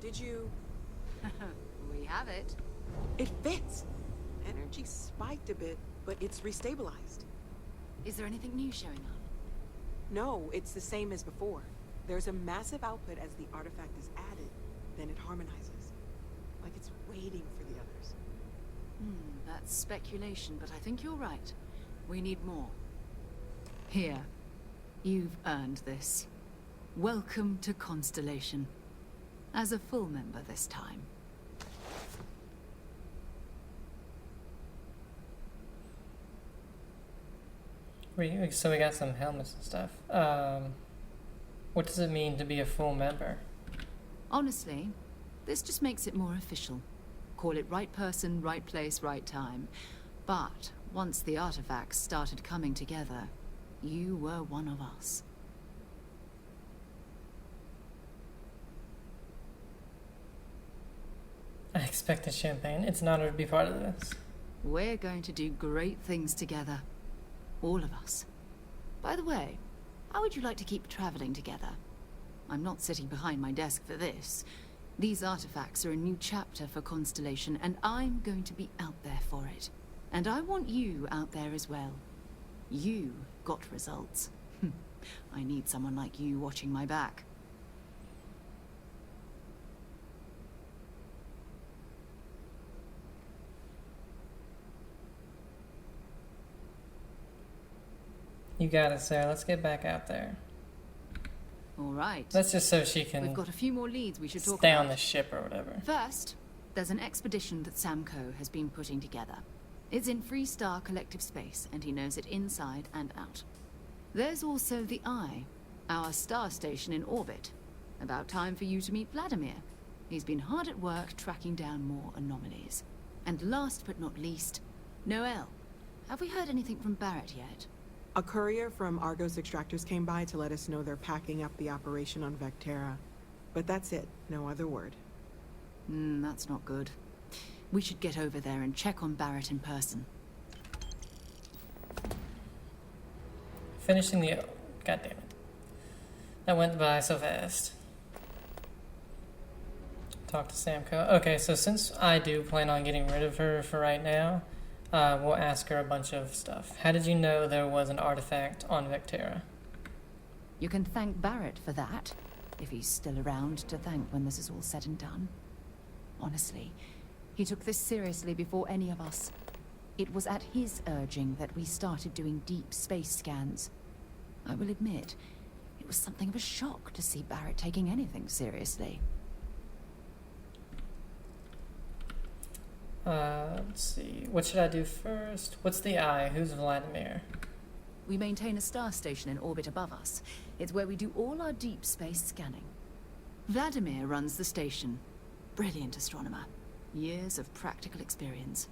Did you... We have it. It fits. Energy spiked a bit, but it's restabilized. Is there anything new showing up? No, it's the same as before. There's a massive output as the artifact is added, then it harmonizes. Like it's waiting for the others. That's speculation, but I think you're right. We need more. Here. You've earned this. Welcome to Constellation. As a full member this time. So we got some helmets and stuff. What does it mean to be a full member? Honestly, this just makes it more official. Call it right person, right place, right time. But once the artifacts started coming together, you were one of us. I expected champagne. It's an honor to be part of this. We're going to do great things together. All of us. By the way, how would you like to keep traveling together? I'm not sitting behind my desk for this. These artifacts are a new chapter for Constellation, and I'm going to be out there for it. And I want you out there as well. You got results. I need someone like you watching my back. You got it, Sarah. Let's get back out there. All right. That's just so she can We've got a few more leads we should talk stay about. on the ship or whatever. First, there's an expedition that Samco has been putting together. It's in Freestar Collective Space, and he knows it inside and out. There's also the Eye, our star station in orbit. About time for you to meet Vladimir. He's been hard at work tracking down more anomalies. And last but not least, Noel. Have we heard anything from Barrett yet? A courier from Argos Extractors came by to let us know they're packing up the operation on Vectera. But that's it. No other word. That's not good. We should get over there and check on Barrett in person. Finishing the... God damn it. That went by so fast. Talk to Samco. Okay, so since I do plan on getting rid of her for right now, we'll ask her a bunch of stuff. How did you know there was an artifact on Vectera? You can thank Barrett for that, if he's still around to thank when this is all said and done. Honestly, he took this seriously before any of us. It was at his urging that we started doing deep space scans. I will admit, it was something of a shock to see Barrett taking anything seriously. Let's see. What should I do first? What's the Eye? Who's Vladimir? We maintain a star station in orbit above us. It's where we do all our deep space scanning. Vladimir runs the station. Brilliant astronomer. Years of practical experience.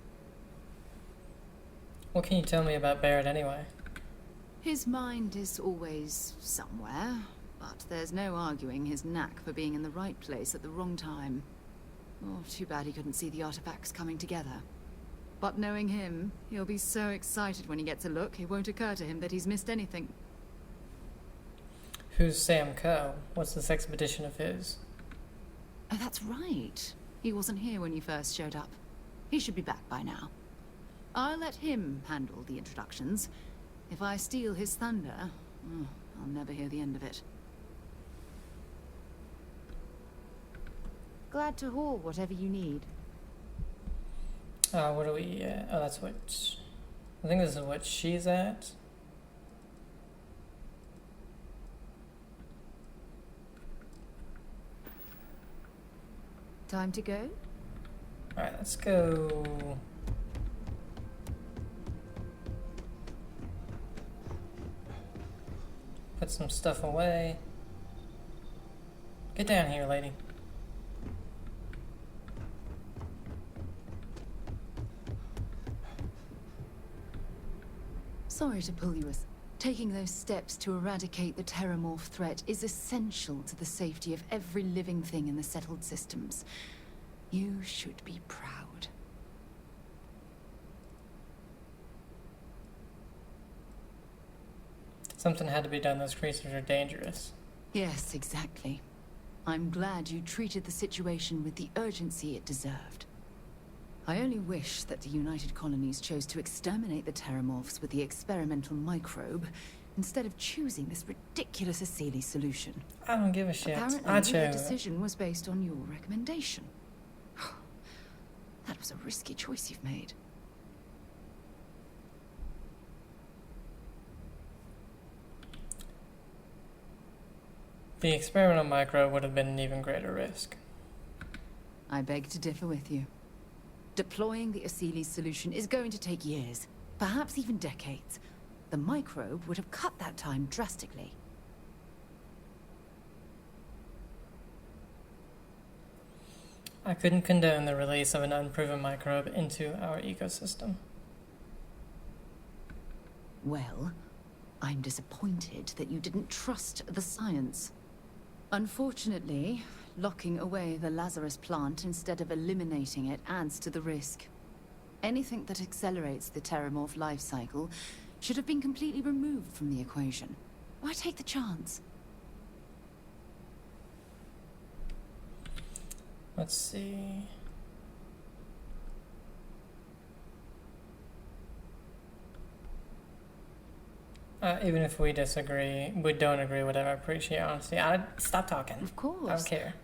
What can you tell me about Barrett anyway? His mind is always somewhere, but there's no arguing his knack for being in the right place at the wrong time. Oh, too bad he couldn't see the artifacts coming together. But knowing him, he'll be so excited when he gets a look, it won't occur to him that he's missed anything. Who's Sam Coe? What's this expedition of his? Oh, that's right. He wasn't here when you first showed up. He should be back by now. I'll let him handle the introductions. If I steal his thunder, I'll never hear the end of it. Glad to haul whatever you need. What are we at? Oh, that's what... I think this is what she's at. Time to go? Alright, let's go... Put some stuff away. Get down here, lady. Sorry to pull you as... Taking those steps to eradicate the Terramorph threat is essential to the safety of every living thing in the settled systems. You should be proud. Something had to be done. Those creatures are dangerous. Yes, exactly. I'm glad you treated the situation with the urgency it deserved. I only wish that the United Colonies chose to exterminate the Terramorphs with the experimental microbe instead of choosing this ridiculous Asili solution. I don't give a shit. Apparently, I their chose it. decision was based on your recommendation. That was a risky choice you've made. The experimental microbe would have been an even greater risk. I beg to differ with you. Deploying the Asili solution is going to take years, perhaps even decades. The microbe would have cut that time drastically. I couldn't condone the release of an unproven microbe into our ecosystem. Well, I'm disappointed that you didn't trust the science. Unfortunately, locking away the Lazarus plant instead of eliminating it adds to the risk. Anything that accelerates the Terramorph life cycle should have been completely removed from the equation. Why take the chance? Let's see. Even if we disagree, we don't agree, whatever, I appreciate honesty. Stop talking. Of course. I don't care.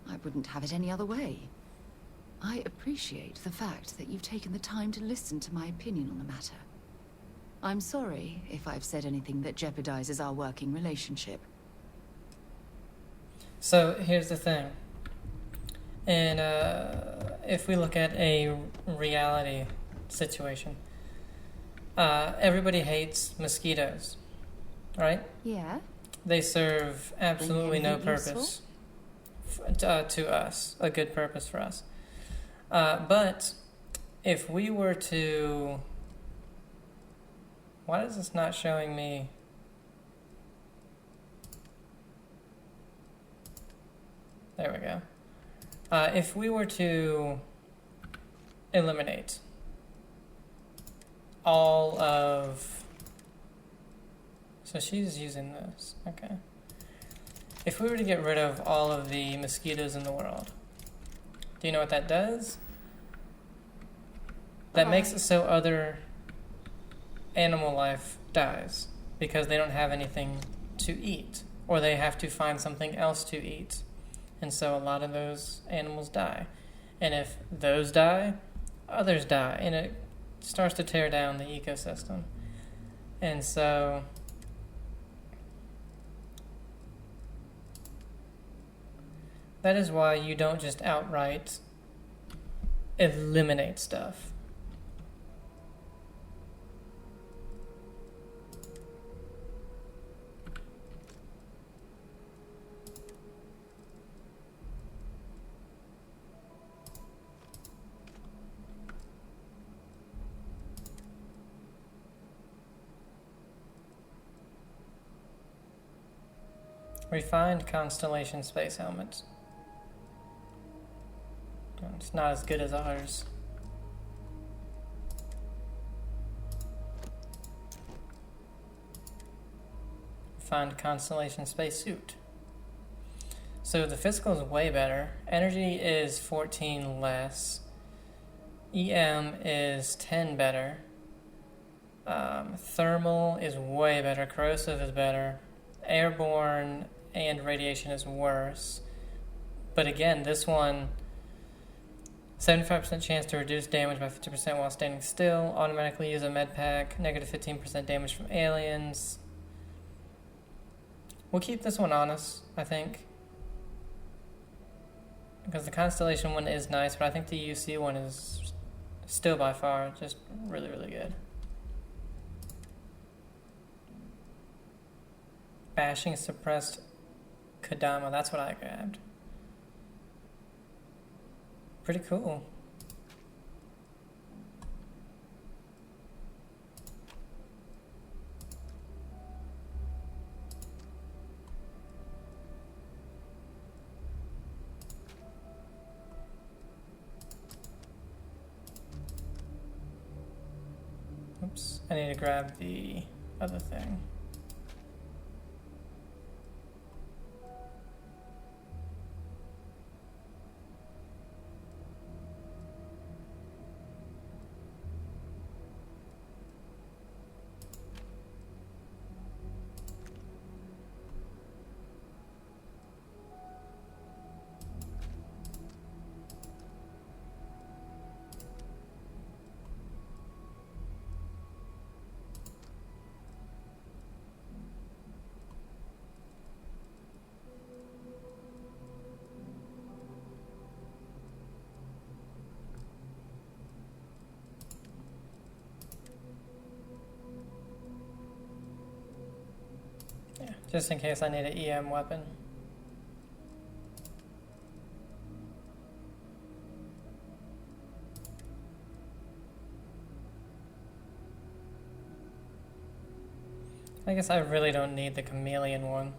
I wouldn't have it any other way. I appreciate the fact that you've taken the time to listen to my opinion on the matter. I'm sorry if I've said anything that jeopardizes our working relationship. So, here's the thing. And if we look at a reality situation, everybody hates mosquitoes, right? Yeah. They serve absolutely no purpose to us, a good purpose for us. But if we were to... Why is this not showing me... There we go. If we were to eliminate all of... So she's using this, okay. If we were to get rid of all of the mosquitoes in the world, do you know what that does? That makes it so other animal life dies because they don't have anything to eat, or they have to find something else to eat. And so a lot of those animals die. And if those die, others die. And it starts to tear down the ecosystem. And so... that is why you don't just outright eliminate stuff. Refined Constellation space helmets. It's not as good as ours. Refined Constellation spacesuit. So the physical is way better. Energy is 14 less. EM is 10 better. Thermal is way better. Corrosive is better. Airborne and radiation is worse. But again, this one, 75% chance to reduce damage by 50% while standing still. Automatically use a med pack. Negative 15% damage from aliens. We'll keep this one on us, I think. Because the Constellation one is nice, but I think the UC one is still by far just really, really good. Bashing suppressed Kodama, that's what I grabbed. Pretty cool. Oops, I need to grab the other thing. Just in case I need an EM weapon. I guess I really don't need the chameleon one.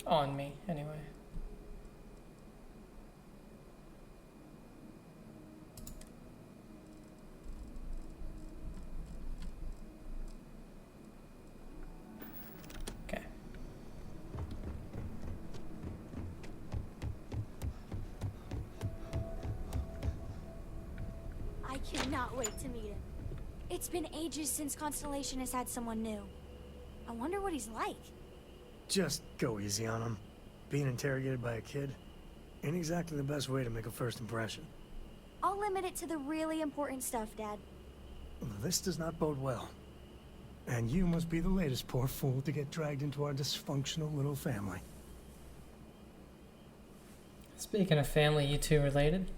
On me, anyway. Okay. I cannot wait to meet him. It's been ages since Constellation has had someone new. I wonder what he's like. Just go easy on him. Being interrogated by a kid ain't exactly the best way to make a first impression. I'll limit it to the really important stuff, Dad. Well, this does not bode well. And you must be the latest poor fool to get dragged into our dysfunctional little family. Speaking of family, you two related?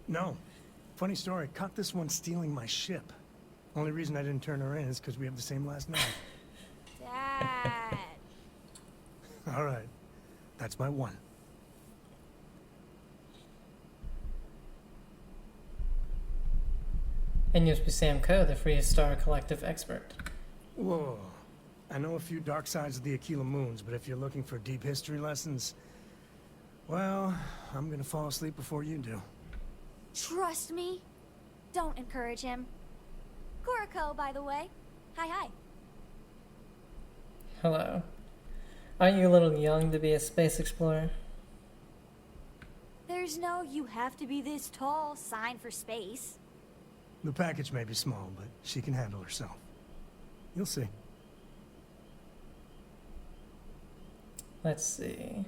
No. Funny story, caught this one stealing my ship. Only reason I didn't turn her in is because we have the same last name. Dad. All right. That's my one. And you must be Sam Coe, the Free Star Collective expert. Whoa. I know a few dark sides of the Aquila Moons, but if you're looking for deep history lessons, well, I'm gonna fall asleep before you do. Trust me. Don't encourage him. Kuriko, by the way. Hi. Hello. Aren't you a little young to be a space explorer? There's no "you have to be this tall" sign for space. The package may be small, but she can handle herself. You'll see. Let's see.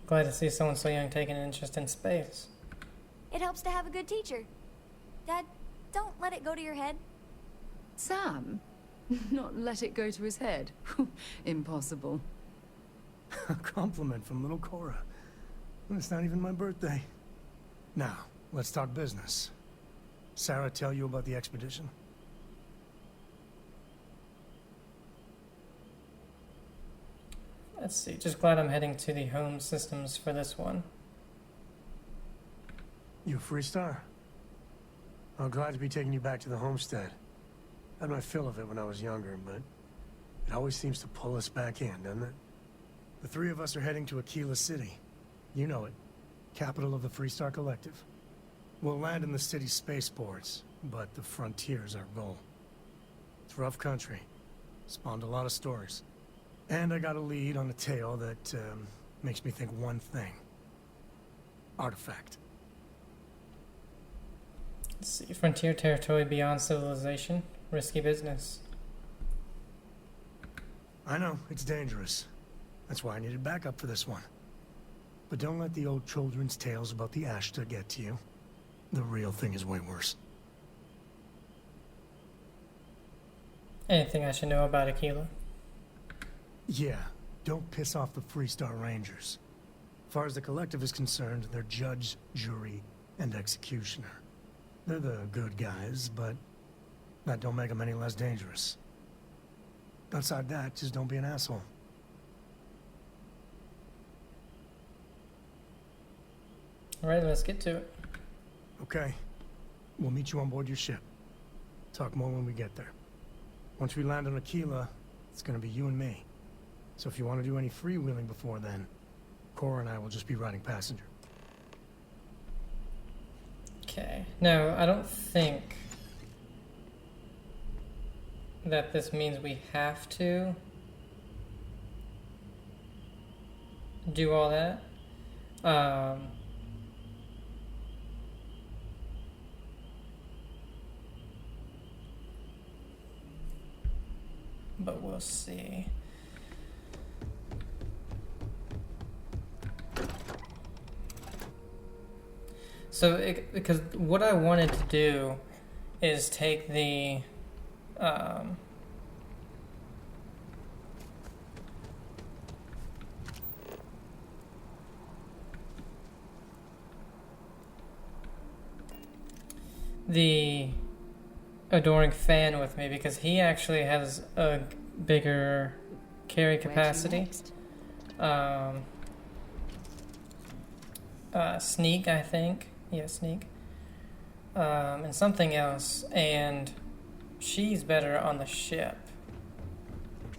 Glad to see someone so young taking an interest in space. It helps to have a good teacher. Dad, don't let it go to your head. Sam? Not let it go to his head? Impossible. A compliment from little Cora. It's not even my birthday. Now, let's talk business. Sarah tell you about the expedition? Let's see. Just glad I'm heading to the home systems for this one. You a free star? I'm glad to be taking you back to the homestead. Had my fill of it when I was younger, but it always seems to pull us back in, doesn't it? The three of us are heading to Aquila City. You know it. Capital of the Free Star Collective. We'll land in the city's spaceports, but the frontier's our goal. It's rough country. Spawned a lot of stories. And I got a lead on a tale that makes me think one thing. Artifact. Let's see. Frontier territory beyond civilization. Risky business. I know, it's dangerous. That's why I needed backup for this one. But don't let the old children's tales about the Ashta get to you. The real thing is way worse. Anything I should know about Aquila? Yeah, don't piss off the Free Star Rangers. As far as the Collective is concerned, they're judge, jury, and executioner. They're the good guys, but that don't make them any less dangerous. Outside that, just don't be an asshole. Alright, let's get to it. Okay. We'll meet you on board your ship. Talk more when we get there. Once we land on Aquila, it's gonna be you and me. So if you want to do any freewheeling before then, Cora and I will just be riding passenger. Okay. No, I don't think that this means we have to do all that. But we'll see. So, because what I wanted to do is take the adoring fan with me because he actually has a bigger carry capacity. Sneak, I think. Yeah, sneak. And something else. And she's better on the ship.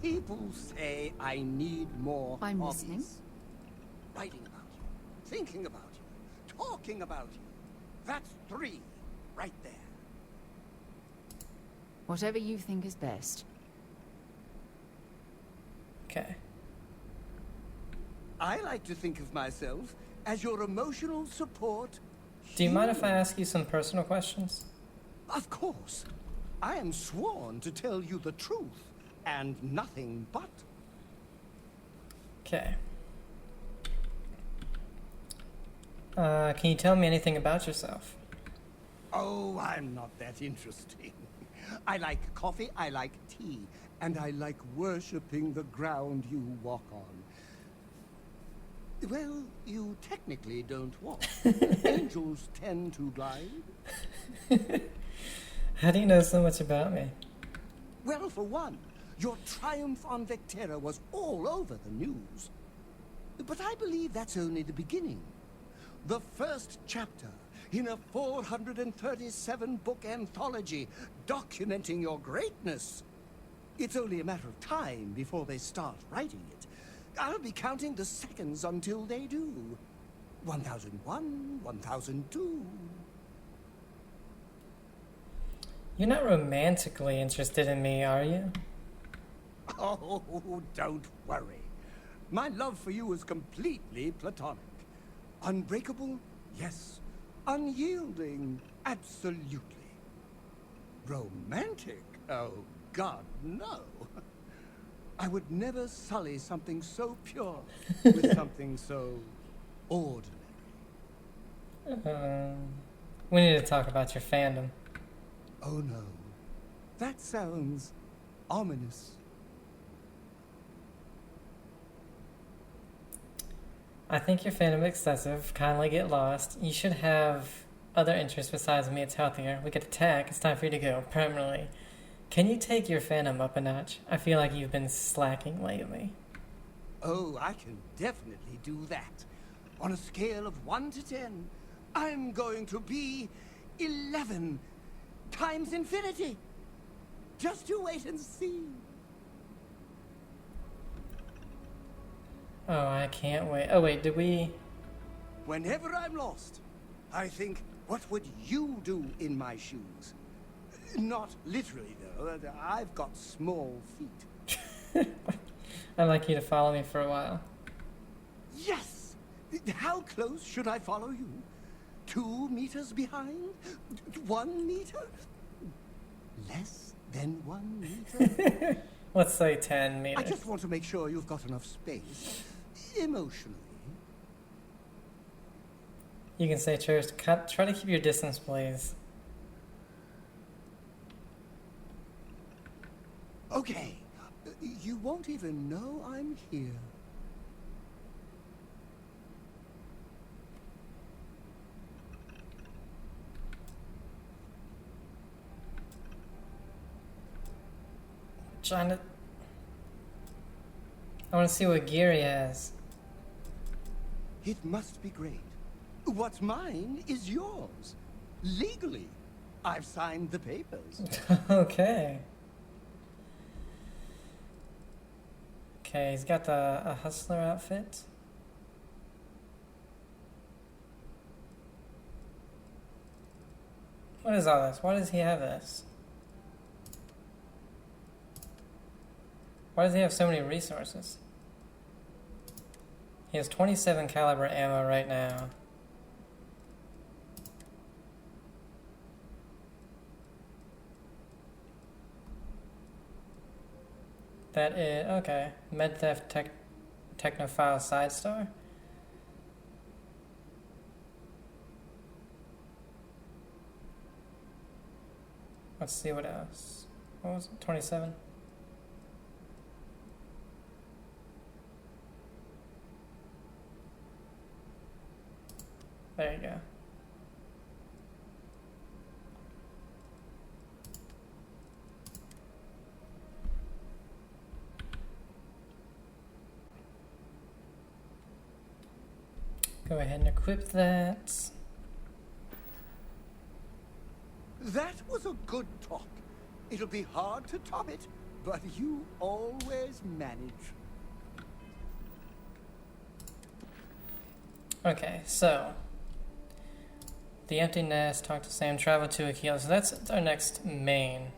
People say I need more I'm hobbies. listening. Writing about you, thinking about you, talking about you. That's 3 right there. Whatever you think is best. Okay. I like to think of myself as your emotional support. Do you mind if I ask you some personal questions? Of course. I am sworn to tell you the truth and nothing but. Okay. Can you tell me anything about yourself? Oh, I'm not that interesting. I like coffee, I like tea, and I like worshipping the ground you walk on. Well, you technically don't walk. Angels tend to glide. How do you know so much about me? Well, for one, your triumph on Vectera was all over the news. But I believe that's only the beginning. The first chapter in a 437-book anthology documenting your greatness. It's only a matter of time before they start writing it. I'll be counting the seconds until they do. 1001, 1002. You're not romantically interested in me, are you? Oh, don't worry. My love for you is completely platonic. Unbreakable? Yes. Unyielding? Absolutely. Romantic? Oh, God, no. I would never sully something so pure with something so ordinary. We need to talk about your fandom. Oh, no. That sounds ominous. I think your fandom is excessive. Kindly get lost. You should have other interests besides me. It's healthier. We get attack. It's time for you to go permanently. Can you take your fandom up a notch? I feel like you've been slacking lately. Oh, I can definitely do that. On a scale of 1 to 10, I'm going to be 11 times infinity. Just you wait and see. Oh, I can't wait. Oh, wait, did we... Whenever I'm lost, I think, what would you do in my shoes? Not literally, though. I've got small feet. I'd like you to follow me for a while. Yes! How close should I follow you? 2 meters behind? 1 meter? Less than 1 meter? Let's say 10 meters. I just want to make sure you've got enough space. Emotionally. You can say cheers. Try to keep your distance, please. Okay. You won't even know I'm here. Trying to... I want to see what gear he has. It must be great. What's mine is yours. Legally. I've signed the papers. Okay. Okay, he's got a hustler outfit. What is all this? Why does he have this? Why does he have so many resources? He has 27 caliber ammo right now. That is, okay. Med theft technophile side star. Let's see what else. What was it? 27? There you go. Go ahead and equip that. That was a good talk. It'll be hard to top it, but you always manage. Okay, so the empty nest, talk to Sam, travel to Akila. So that's our next main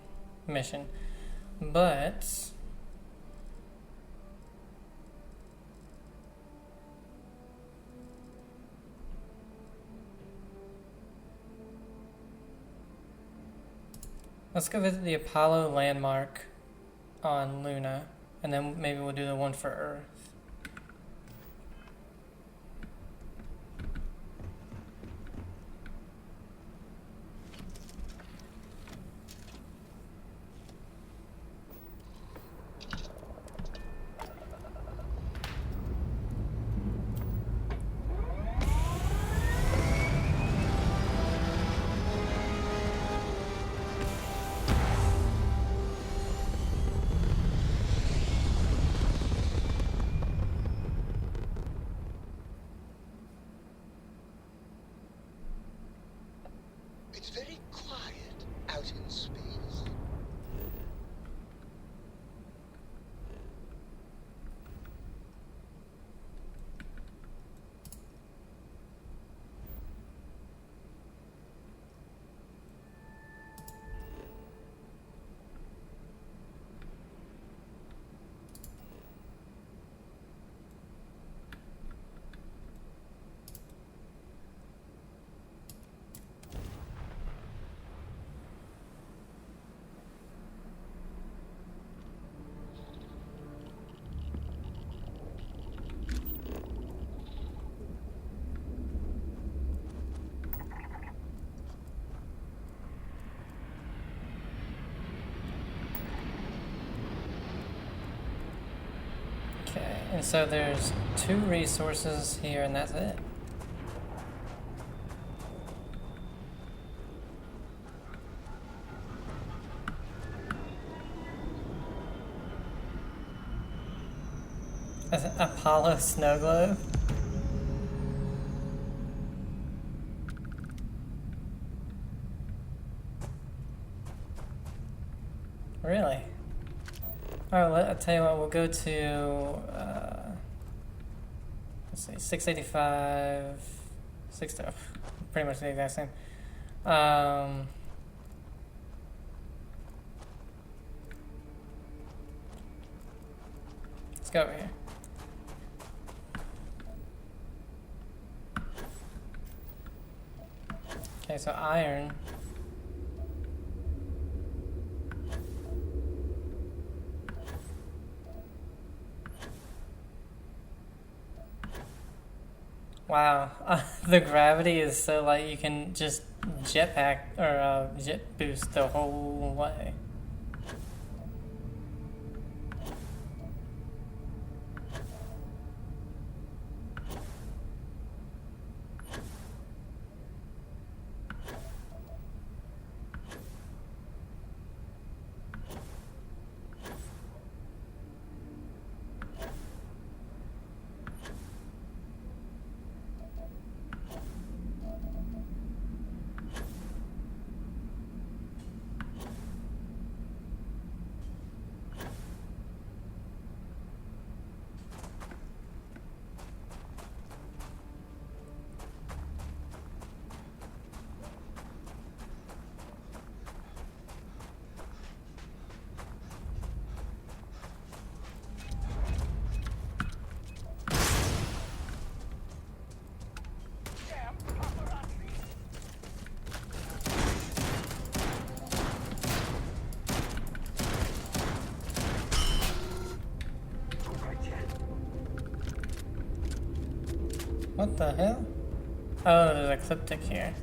mission. But let's go visit the Apollo landmark on Luna, and then maybe we'll do the one for Earth. It's very quiet out in space. Okay, and so there's 2 resources here, and that's it. Apollo snow globe? Really? Alright, I'll tell you what, we'll go to, let's see, 685, pretty much the exact same. Let's go over here. Okay, so iron. Wow, the gravity is so light you can just jetpack or jet boost the whole way. What the hell? Oh, there's a cryptic here.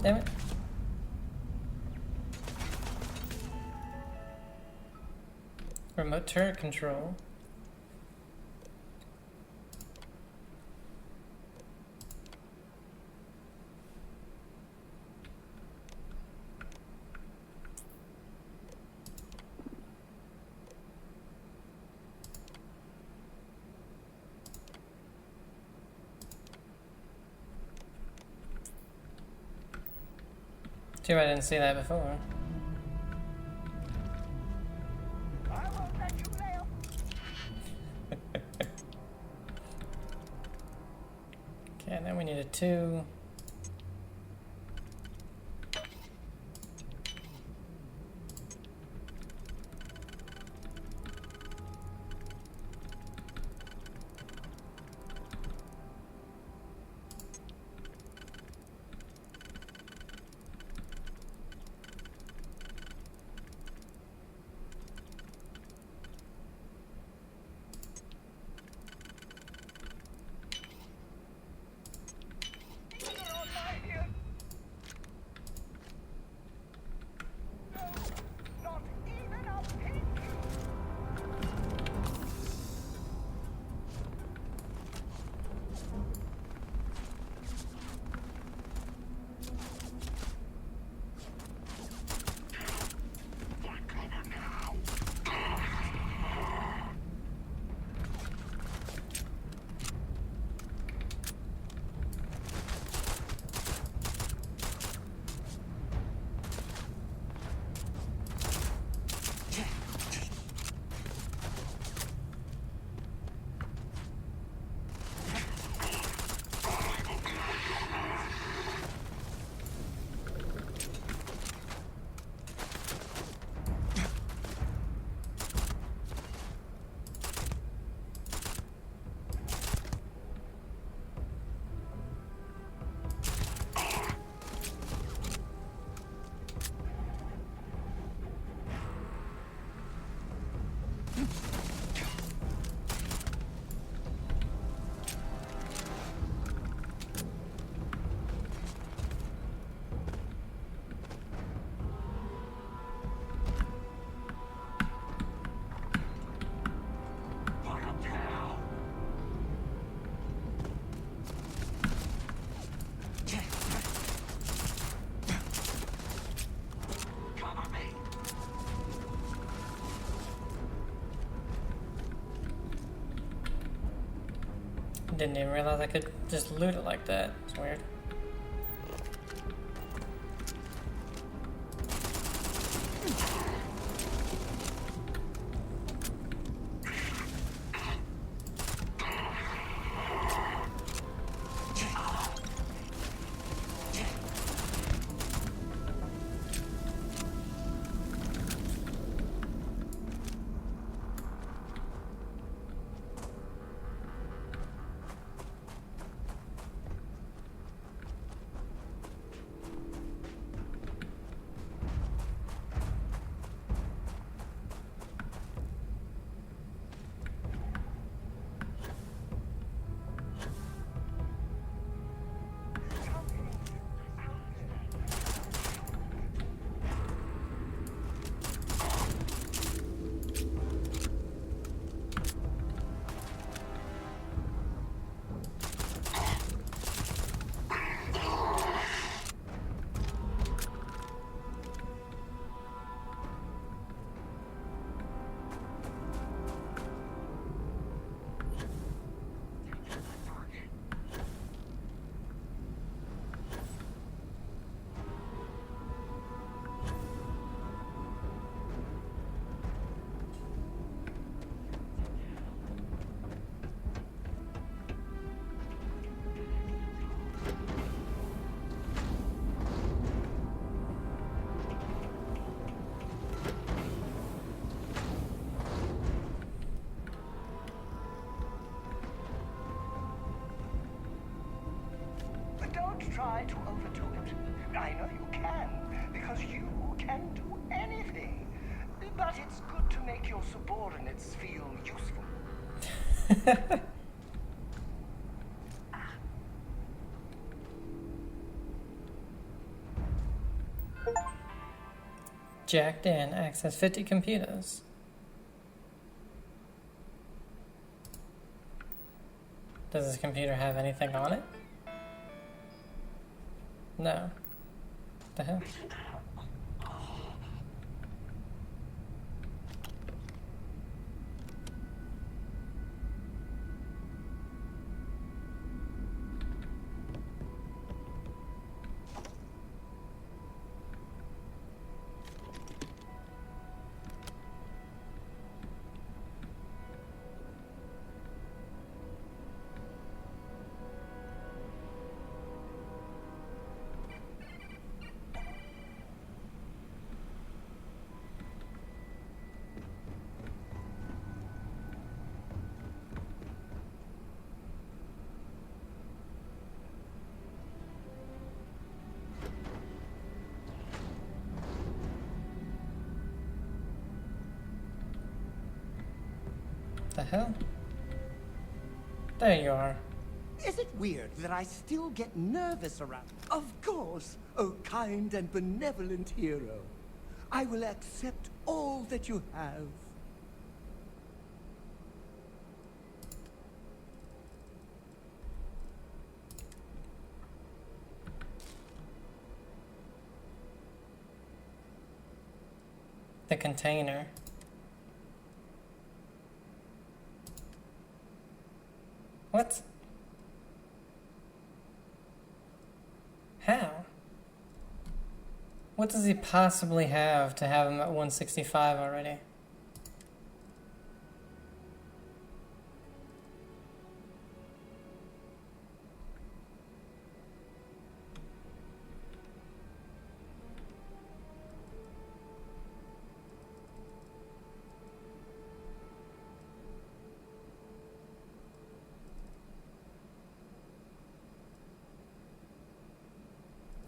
Damn it. Remote turret control. Too bad I didn't see that before. Okay, then we need a 2. Didn't even realize I could just loot it like that. It's weird. Try to overdo it. I know you can, because you can do anything. But it's good to make your subordinates feel useful. jacked in. Access 50 computers. Does this computer have anything on it? No. What the hell? The hell? There you are. Is it weird that I still get nervous around? Of course, oh kind and benevolent hero. I will accept all that you have. The container. What? How? What does he possibly have to have him at 165 already?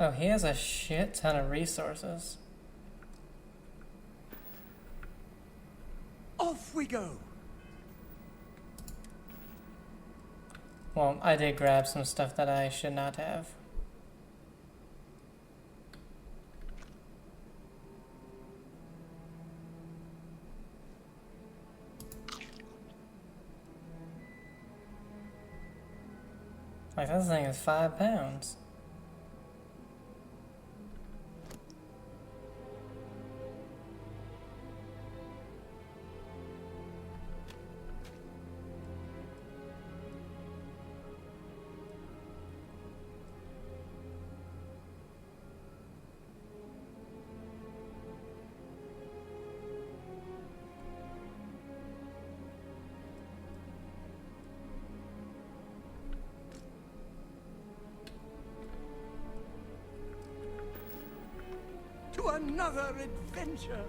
Oh, he has a shit ton of resources. Off we go. Well, I did grab some stuff that I should not have. Like, this thing is 5 pounds. To another adventure.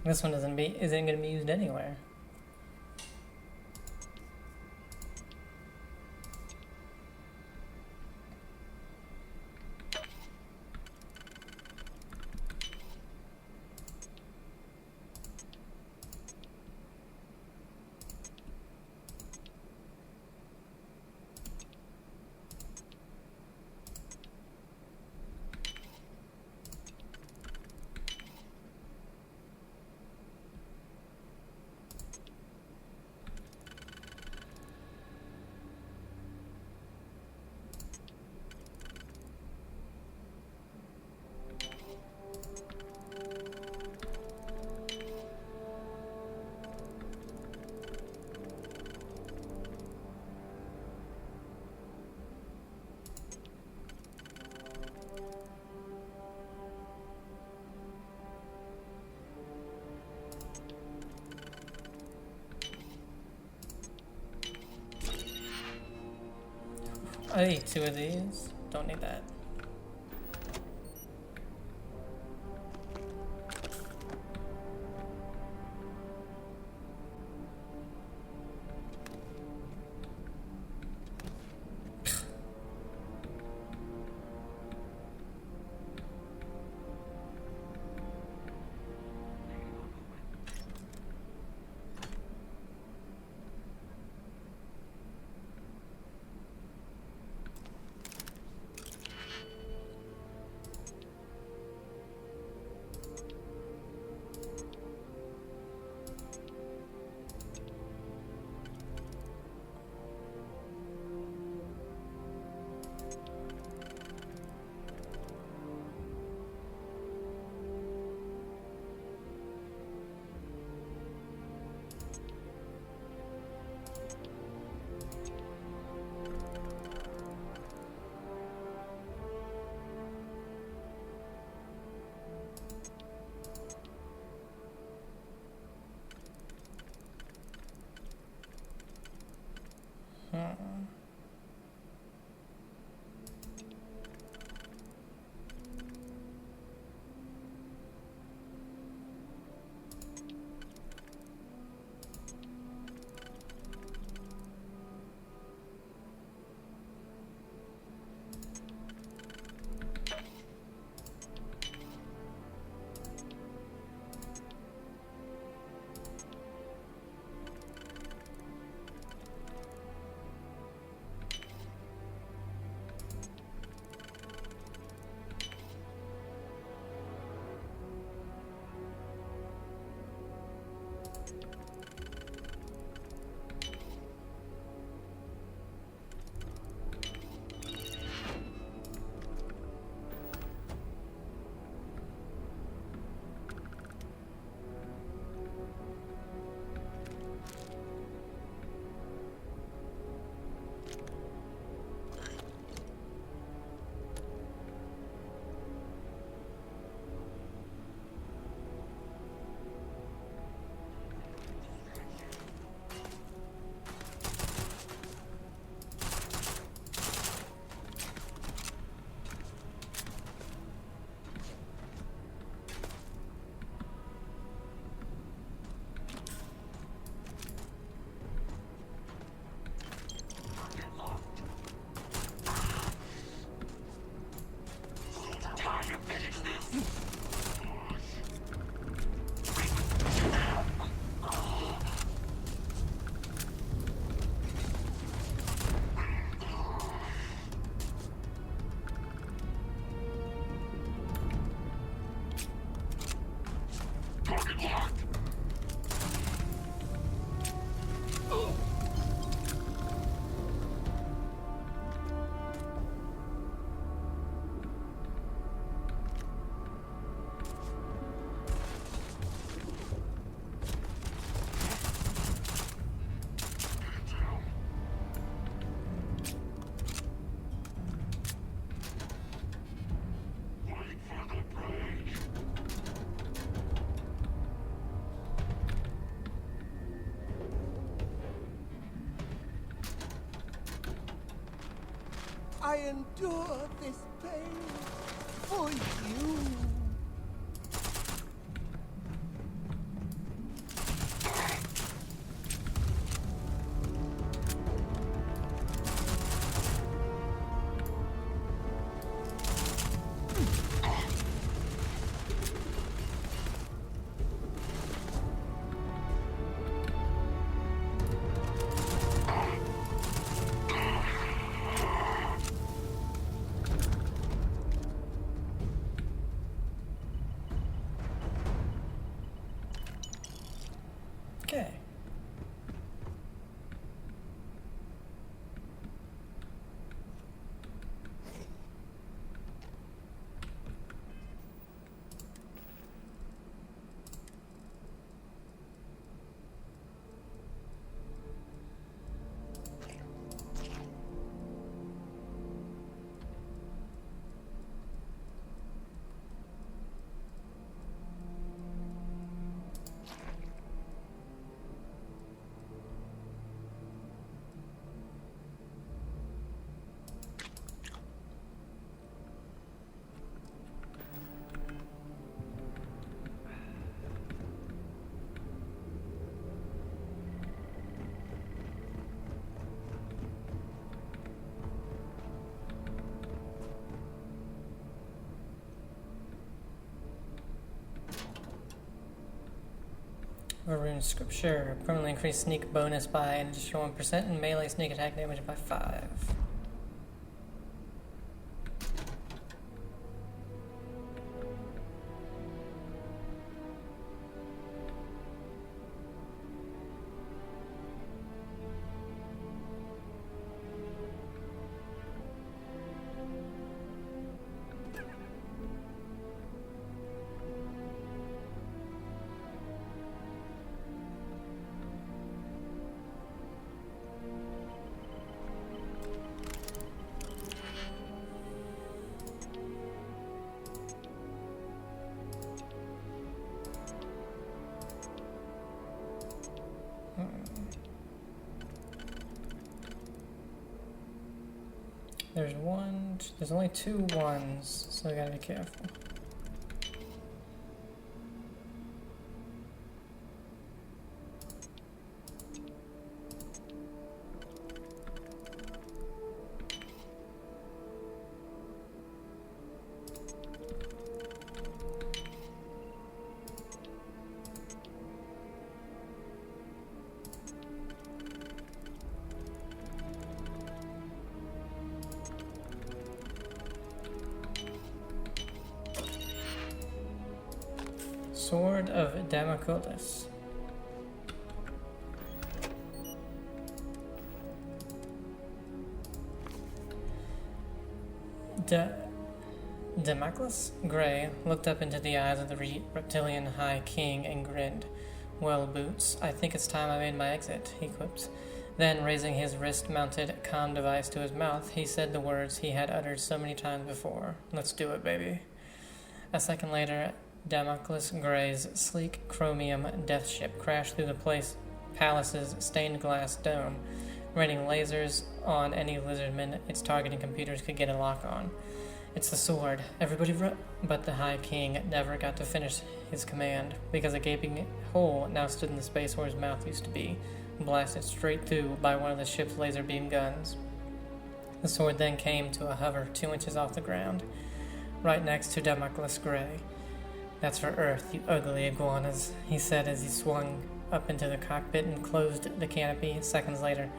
This one isn't going to be used anywhere. I ate 2 of these. Don't need that. I endure this pain for you. Rune Scripture. Permanently increase sneak bonus by an additional 1% and melee sneak attack damage by 5. There's only 2 ones, so we gotta be careful. Sword of Damocles. Damocles Gray looked up into the eyes of the reptilian High King and grinned. Well, Boots, I think it's time I made my exit, he quipped. Then, raising his wrist-mounted comm device to his mouth, he said the words he had uttered so many times before. Let's do it, baby. A second later, Damocles Gray's sleek chromium death ship crashed through the palace's stained glass dome, raining lasers on any lizardmen its targeting computers could get a lock on. It's the sword. Everybody but the High King never got to finish his command, because a gaping hole now stood in the space where his mouth used to be, blasted straight through by one of the ship's laser beam guns. The sword then came to a hover 2 inches off the ground, right next to Damocles Gray. That's for Earth, you ugly iguanas, he said as he swung up into the cockpit and closed the canopy. Seconds later,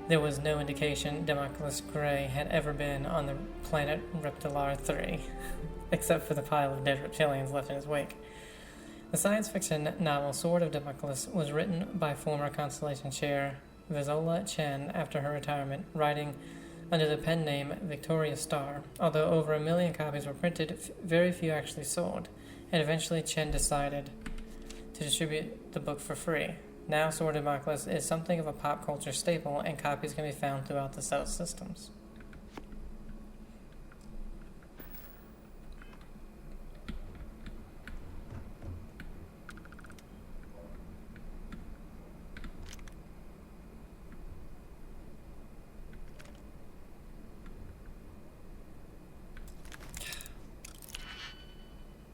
there was no indication Damocles Gray had ever been on the planet Reptilar 3, except for the pile of dead reptilians left in his wake. The science fiction novel Sword of Damocles was written by former Constellation Chair Vizola Chen after her retirement, writing under the pen name Victoria Star. Although over 1 million copies were printed, very few actually sold, and eventually Chen decided to distribute the book for free. Now Sword of Damocles is something of a pop culture staple, and copies can be found throughout the cell systems.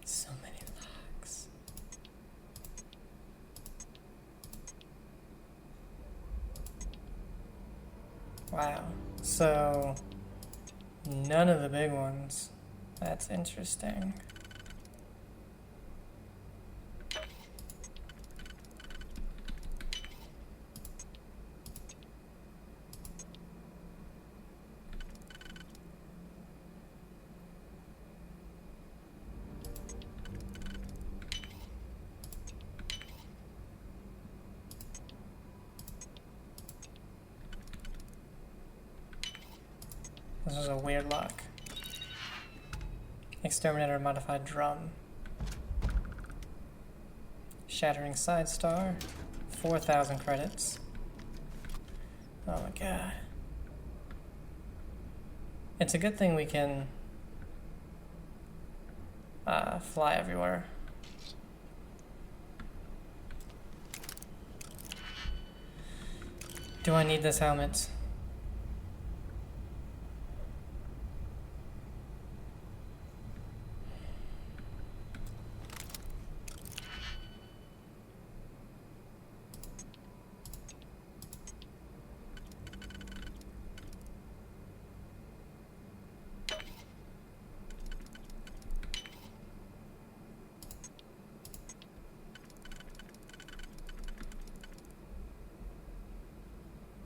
So many locks. Wow. So, none of the big ones. That's interesting. This is a weird lock. Exterminator modified drum. Shattering side star. 4,000 credits. Oh my god. It's a good thing we can fly everywhere. Do I need this helmet?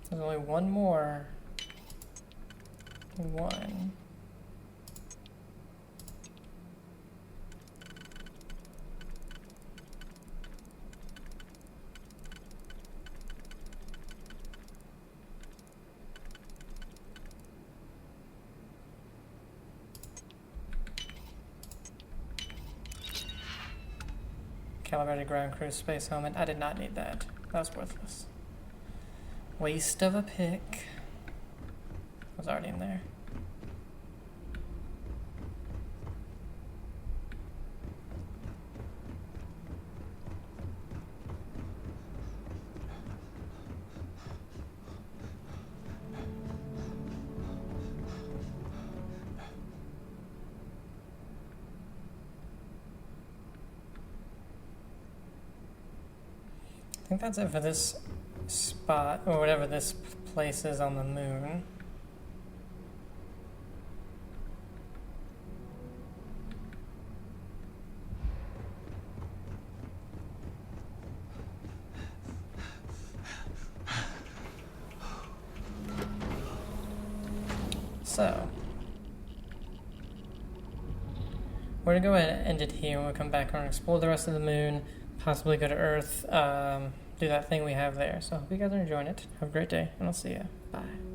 There's only one more. One. Calibrated ground crew space helmet. I did not need that. That was worthless. Waste of a pick. Was already in there. I think that's it for this spot, or whatever this place is on the moon. So, we're gonna go ahead and end it here. We'll come back and explore the rest of the moon, possibly go to Earth, do that thing we have there. So, I hope you guys are enjoying it. Have a great day, and I'll see you. Bye.